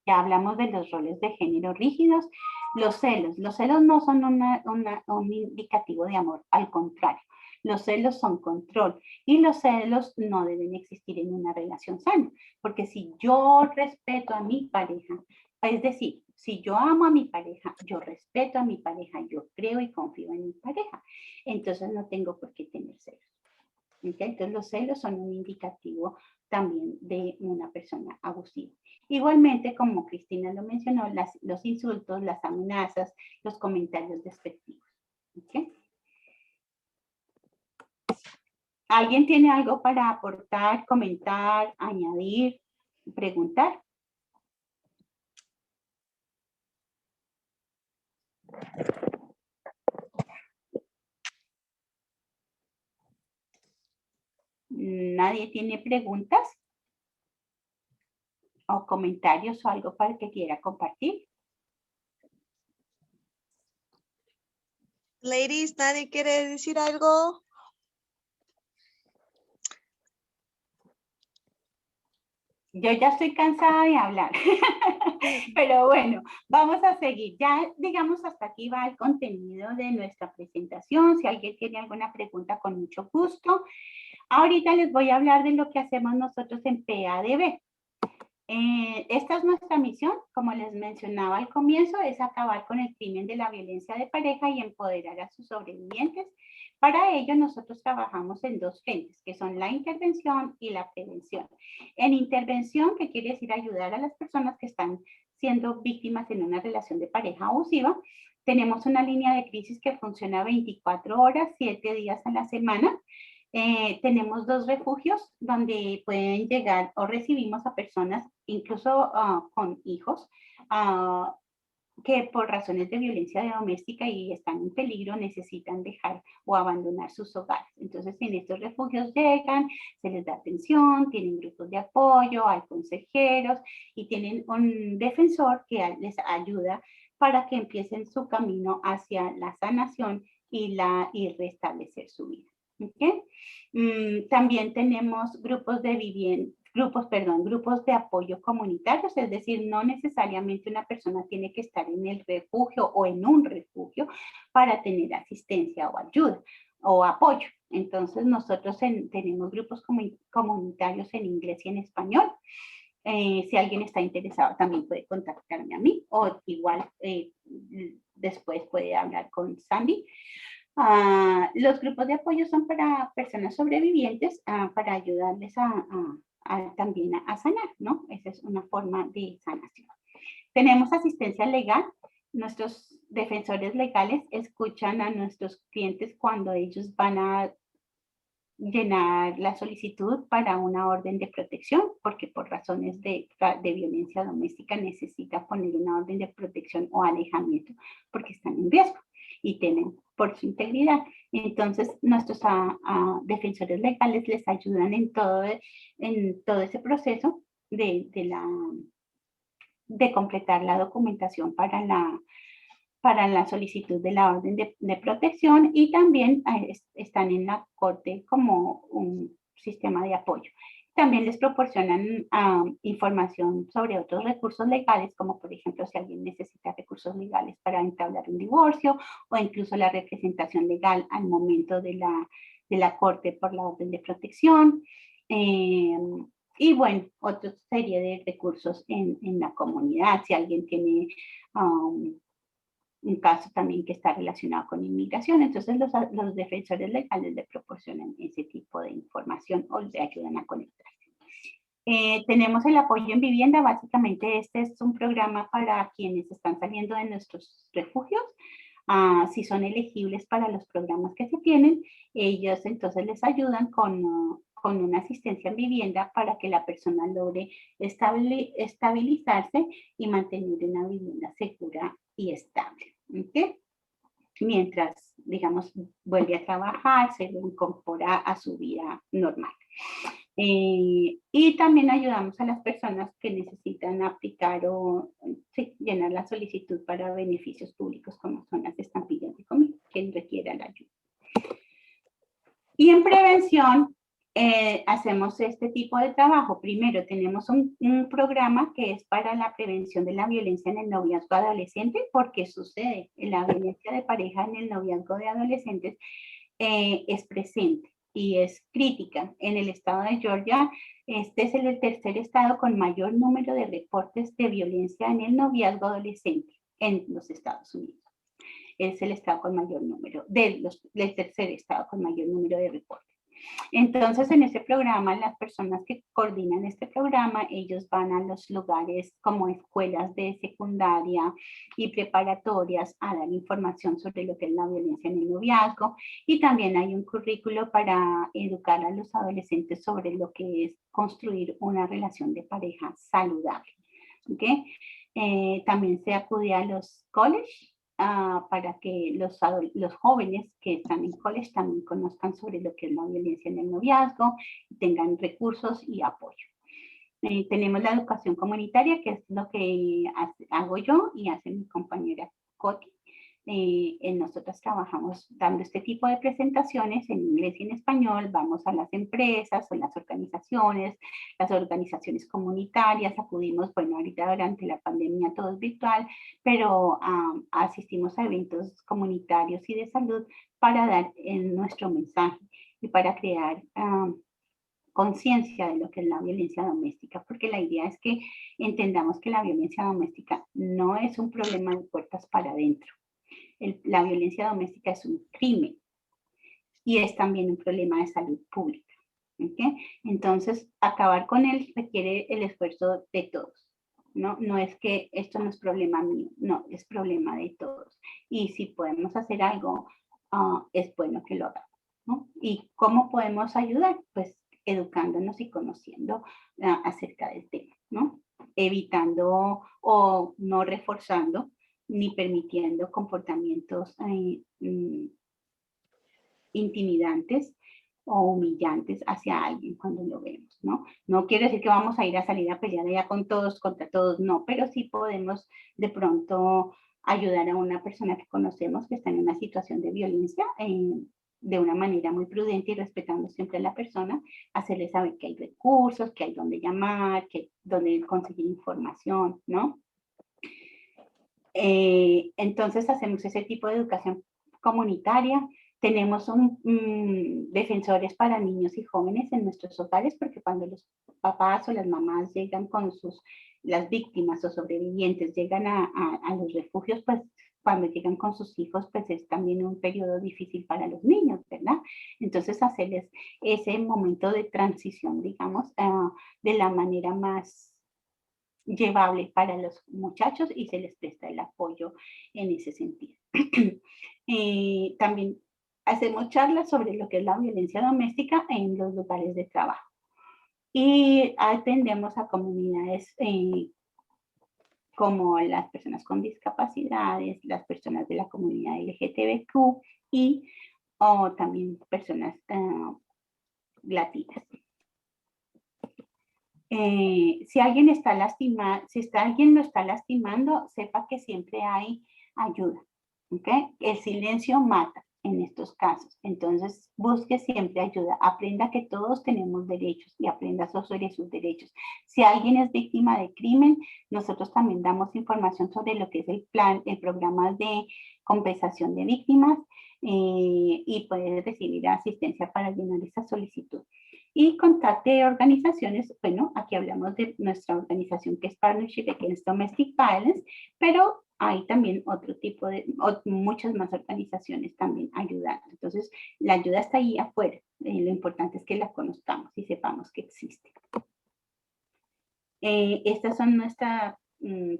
Ya hablamos de los roles de género rígidos. Los celos no son un indicativo de amor, al contrario. Los celos son control y los celos no deben existir en una relación sana, porque si yo respeto a mi pareja, es decir, si yo amo a mi pareja, yo respeto a mi pareja, yo creo y confío en mi pareja, entonces no tengo por qué tener celos. ¿Okay? Entonces los celos son un indicativo también de una persona abusiva. Igualmente, como Cristina lo mencionó, los insultos, las amenazas, los comentarios despectivos. ¿Okay? ¿Alguien tiene algo para aportar, comentar, añadir, preguntar? ¿Nadie tiene preguntas? ¿O comentarios o algo para que quiera compartir? Ladies, ¿nadie quiere decir algo? Yo ya estoy cansada de hablar, pero bueno, vamos a seguir. Ya, digamos, hasta aquí va el contenido de nuestra presentación. Si alguien tiene alguna pregunta, con mucho gusto. Ahorita les voy a hablar de lo que hacemos nosotros en PADB. Esta es nuestra misión, como les mencionaba al comienzo, es acabar con el crimen de la violencia de pareja y empoderar a sus sobrevivientes. Para ello, nosotros trabajamos en dos frentes, que son la intervención y la prevención. En intervención, que quiere decir ayudar a las personas que están siendo víctimas en una relación de pareja abusiva, tenemos una línea de crisis que funciona 24 horas, 7 días a la semana. Tenemos 2 refugios donde pueden llegar o recibimos a personas, incluso con hijos, que por razones de violencia doméstica y están en peligro necesitan dejar o abandonar sus hogares. Entonces, en estos refugios llegan, se les da atención, tienen grupos de apoyo, hay consejeros y tienen un defensor que les ayuda para que empiecen su camino hacia la sanación y restablecer su vida. ¿Okay? También tenemos grupos de apoyo comunitarios, es decir, no necesariamente una persona tiene que estar en el refugio o en un refugio para tener asistencia o ayuda o apoyo. Entonces, nosotros tenemos grupos comunitarios en inglés y en español. Si alguien está interesado, también puede contactarme a mí o igual después puede hablar con Sandy. Los grupos de apoyo son para personas sobrevivientes, para ayudarles también a sanar, ¿no? Esa es una forma de sanación. Tenemos asistencia legal. Nuestros defensores legales escuchan a nuestros clientes cuando ellos van a llenar la solicitud para una orden de protección, porque por razones de violencia doméstica necesita poner una orden de protección o alejamiento porque están en riesgo y temen por su integridad. Entonces, nuestros defensores legales les ayudan en todo ese proceso de completar la documentación para la solicitud de la orden de protección y también están en la corte como un sistema de apoyo. También les proporcionan información sobre otros recursos legales, como por ejemplo si alguien necesita recursos legales para entablar un divorcio o incluso la representación legal al momento de la corte por la orden de protección. Y bueno, otra serie de recursos en la comunidad. Si alguien tiene un caso también que está relacionado con inmigración, entonces los defensores legales le proporcionan ese tipo de información o le ayudan a conectarse. Tenemos el apoyo en vivienda. Básicamente este es un programa para quienes están saliendo de nuestros refugios. Si son elegibles para los programas que se tienen, ellos entonces les ayudan con una asistencia en vivienda para que la persona logre estabilizarse y mantener una vivienda segura y estable. ¿Okay? Mientras, digamos, vuelve a trabajar, se incorpora a su vida normal. Y también ayudamos a las personas que necesitan aplicar o llenar la solicitud para beneficios públicos como son las estampillas de comida, quien requiera la ayuda. Y en prevención hacemos este tipo de trabajo. Primero tenemos un programa que es para la prevención de la violencia en el noviazgo adolescente, porque sucede, la violencia de pareja en el noviazgo de adolescentes es presente y es crítica. En el estado de Georgia, este es el tercer estado con mayor número de reportes de violencia en el noviazgo adolescente en los Estados Unidos. Es el estado con mayor número, del tercer estado con mayor número de reportes. Entonces, en este programa, las personas que coordinan este programa, ellos van a los lugares como escuelas de secundaria y preparatorias a dar información sobre lo que es la violencia en el noviazgo, y también hay un currículo para educar a los adolescentes sobre lo que es construir una relación de pareja saludable. ¿Okay? También se acude a los colleges para que los jóvenes que están en college también conozcan sobre lo que es la violencia en el noviazgo, tengan recursos y apoyo. Tenemos la educación comunitaria, que es lo que hago yo y hace mi compañera Coti. Nosotros trabajamos dando este tipo de presentaciones en inglés y en español. Vamos a las empresas, a las organizaciones comunitarias, acudimos, bueno, ahorita durante la pandemia todo es virtual, pero asistimos a eventos comunitarios y de salud para dar nuestro mensaje y para crear conciencia de lo que es la violencia doméstica, porque la idea es que entendamos que la violencia doméstica no es un problema de puertas para adentro. La violencia doméstica es un crimen y es también un problema de salud pública. ¿Okay? Entonces, acabar con él requiere el esfuerzo de todos. No es que esto no es problema mío, no, es problema de todos. Y si podemos hacer algo, es bueno que lo hagamos, ¿no? ¿Y cómo podemos ayudar? Pues educándonos y conociendo acerca del tema, ¿no? Evitando o no reforzando ni permitiendo comportamientos intimidantes o humillantes hacia alguien cuando lo vemos, ¿no? No quiere decir que vamos a ir a salir a pelear allá con todos, contra todos, no, pero sí podemos de pronto ayudar a una persona que conocemos que está en una situación de violencia de una manera muy prudente y respetando siempre a la persona, hacerle saber que hay recursos, que hay donde llamar, que donde conseguir información, ¿no? Entonces hacemos ese tipo de educación comunitaria. Tenemos defensores para niños y jóvenes en nuestros hogares, porque cuando los papás o las mamás llegan con las víctimas o sobrevivientes llegan a los refugios, pues cuando llegan con sus hijos, pues es también un periodo difícil para los niños, ¿verdad? Entonces hacerles ese momento de transición, digamos, de la manera más llevable para los muchachos y se les presta el apoyo en ese sentido. También hacemos charlas sobre lo que es la violencia doméstica en los lugares de trabajo. Y atendemos a comunidades como las personas con discapacidades, las personas de la comunidad LGTBQ o también personas latinas. Si alguien está lastimado, alguien lo está lastimando, sepa que siempre hay ayuda. ¿Okay? El silencio mata en estos casos. Entonces, busque siempre ayuda. Aprenda que todos tenemos derechos y aprenda sobre sus derechos. Si alguien es víctima de crimen, nosotros también damos información sobre lo que es el programa de compensación de víctimas y puede recibir asistencia para llenar esa solicitud. Y contacte organizaciones, bueno, aquí hablamos de nuestra organización que es Partnership Against Domestic Violence, pero hay también otro tipo muchas más organizaciones también ayudando. Entonces, la ayuda está ahí afuera. Lo importante es que la conozcamos y sepamos que existe. Estas son nuestra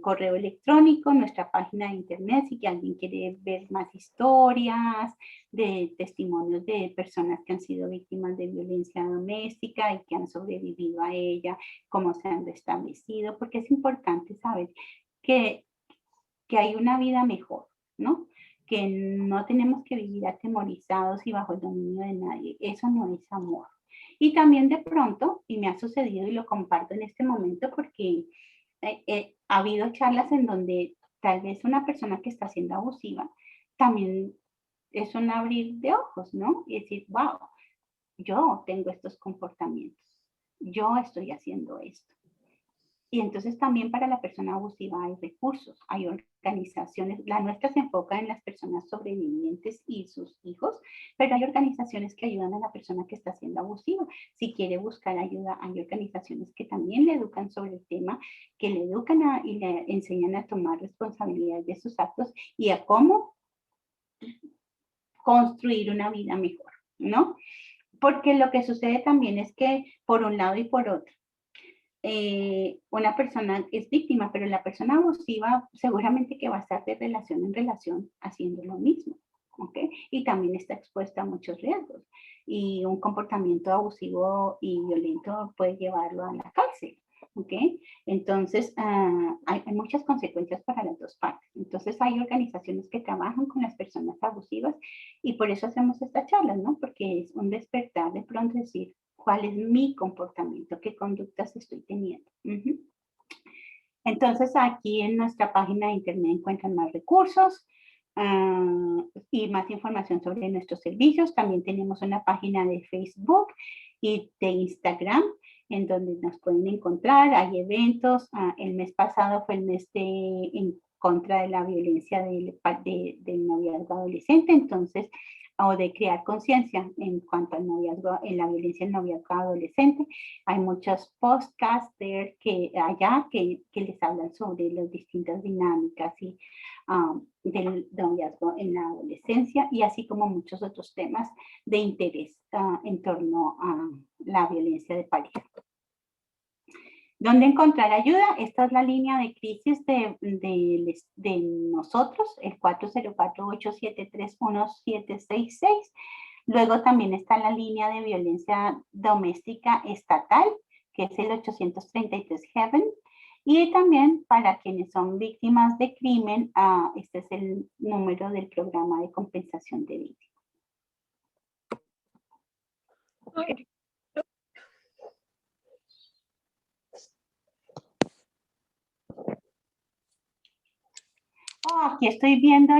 correo electrónico, nuestra página de internet, si alguien quiere ver más historias de testimonios de personas que han sido víctimas de violencia doméstica y que han sobrevivido a ella, cómo se han restablecido, porque es importante saber que hay una vida mejor, ¿no? Que no tenemos que vivir atemorizados y bajo el dominio de nadie. Eso no es amor. Y también de pronto, y me ha sucedido y lo comparto en este momento porque ha habido charlas en donde tal vez una persona que está siendo abusiva también es un abrir de ojos, ¿no? Y decir, wow, yo tengo estos comportamientos, yo estoy haciendo esto. Y entonces también para la persona abusiva hay recursos, hay organizaciones, la nuestra se enfoca en las personas sobrevivientes y sus hijos, pero hay organizaciones que ayudan a la persona que está siendo abusiva. Si quiere buscar ayuda, hay organizaciones que también le educan sobre el tema, que le educan y le enseñan a tomar responsabilidad de sus actos y a cómo construir una vida mejor, ¿no? Porque lo que sucede también es que por un lado y por otro, una persona es víctima, pero la persona abusiva seguramente que va a estar de relación en relación haciendo lo mismo, ¿ok? Y también está expuesta a muchos riesgos. Y un comportamiento abusivo y violento puede llevarlo a la cárcel, ¿ok? Entonces, hay muchas consecuencias para las dos partes. Entonces, hay organizaciones que trabajan con las personas abusivas y por eso hacemos estas charlas, ¿no? Porque es un despertar de pronto decir, ¿cuál es mi comportamiento? ¿Qué conductas estoy teniendo? Entonces, aquí en nuestra página de internet encuentran más recursos y más información sobre nuestros servicios. También tenemos una página de Facebook y de Instagram en donde nos pueden encontrar. Hay eventos. El mes pasado fue el mes en contra de la violencia del noviazgo adolescente. Entonces, o de crear conciencia en cuanto al noviazgo, en la violencia del noviazgo adolescente. Hay muchos podcasters que les hablan sobre las distintas dinámicas y del noviazgo en la adolescencia y así como muchos otros temas de interés en torno a la violencia de pareja. ¿Dónde encontrar ayuda? Esta es la línea de crisis de nosotros, el 404-873-1766. Luego también está la línea de violencia doméstica estatal, que es el 833 Heaven. Y también para quienes son víctimas de crimen, este es el número del programa de compensación de víctimas. Okay. Aquí estoy viendo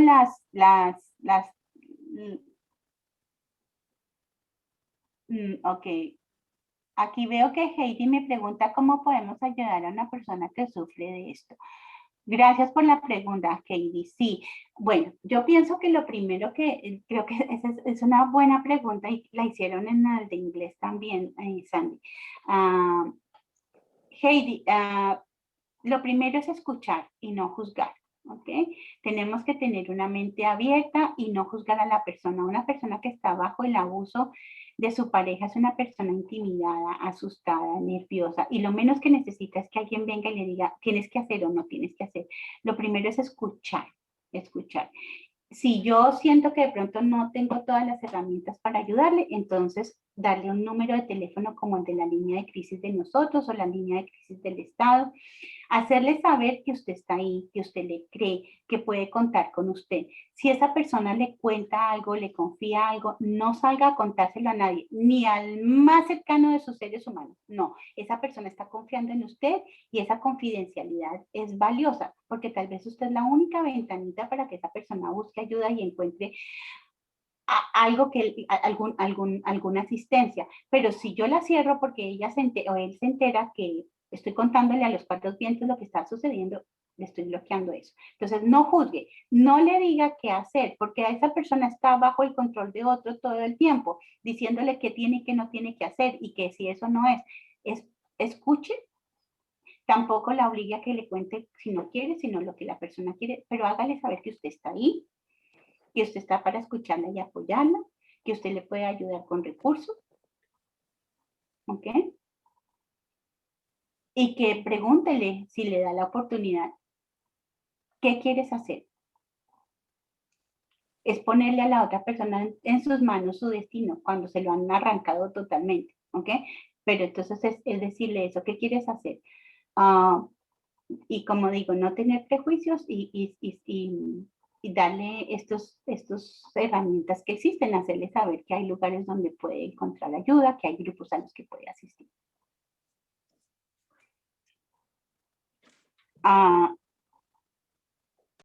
ok. Aquí veo que Heidi me pregunta cómo podemos ayudar a una persona que sufre de esto. Gracias por la pregunta, Heidi. Sí, bueno, yo pienso que lo primero que creo que es una buena pregunta y la hicieron en el de inglés también, Sandy. Heidi, lo primero es escuchar y no juzgar. ¿Ok? Tenemos que tener una mente abierta y no juzgar a la persona. Una persona que está bajo el abuso de su pareja es una persona intimidada, asustada, nerviosa y lo menos que necesita es que alguien venga y le diga tienes que hacer o no tienes que hacer. Lo primero es escuchar. Si yo siento que de pronto no tengo todas las herramientas para ayudarle, entonces darle un número de teléfono como el de la línea de crisis de nosotros o la línea de crisis del Estado. Hacerle saber que usted está ahí, que usted le cree, que puede contar con usted. Si esa persona le cuenta algo, le confía algo, no salga a contárselo a nadie, ni al más cercano de sus seres humanos. No, esa persona está confiando en usted y esa confidencialidad es valiosa, porque tal vez usted es la única ventanita para que esa persona busque ayuda y encuentre algo alguna asistencia. Pero si yo la cierro porque ella o él se entera que estoy contándole a los cuatro vientos lo que está sucediendo, le estoy bloqueando eso. Entonces, no juzgue, no le diga qué hacer, porque a esa persona está bajo el control de otro todo el tiempo, diciéndole qué tiene y qué no tiene que hacer, y que si eso no es escuche, tampoco la obligue a que le cuente si no quiere, sino lo que la persona quiere, pero hágale saber que usted está ahí, que usted está para escucharla y apoyarla, que usted le puede ayudar con recursos, ¿ok? y que pregúntele si le da la oportunidad. ¿Qué quieres hacer? Es ponerle a la otra persona en sus manos su destino cuando se lo han arrancado totalmente, ¿ok? Pero entonces es decirle eso, ¿qué quieres hacer? Y como digo, no tener prejuicios y darle estos herramientas que existen, hacerle saber que hay lugares donde puede encontrar ayuda, que hay grupos a los que puede asistir.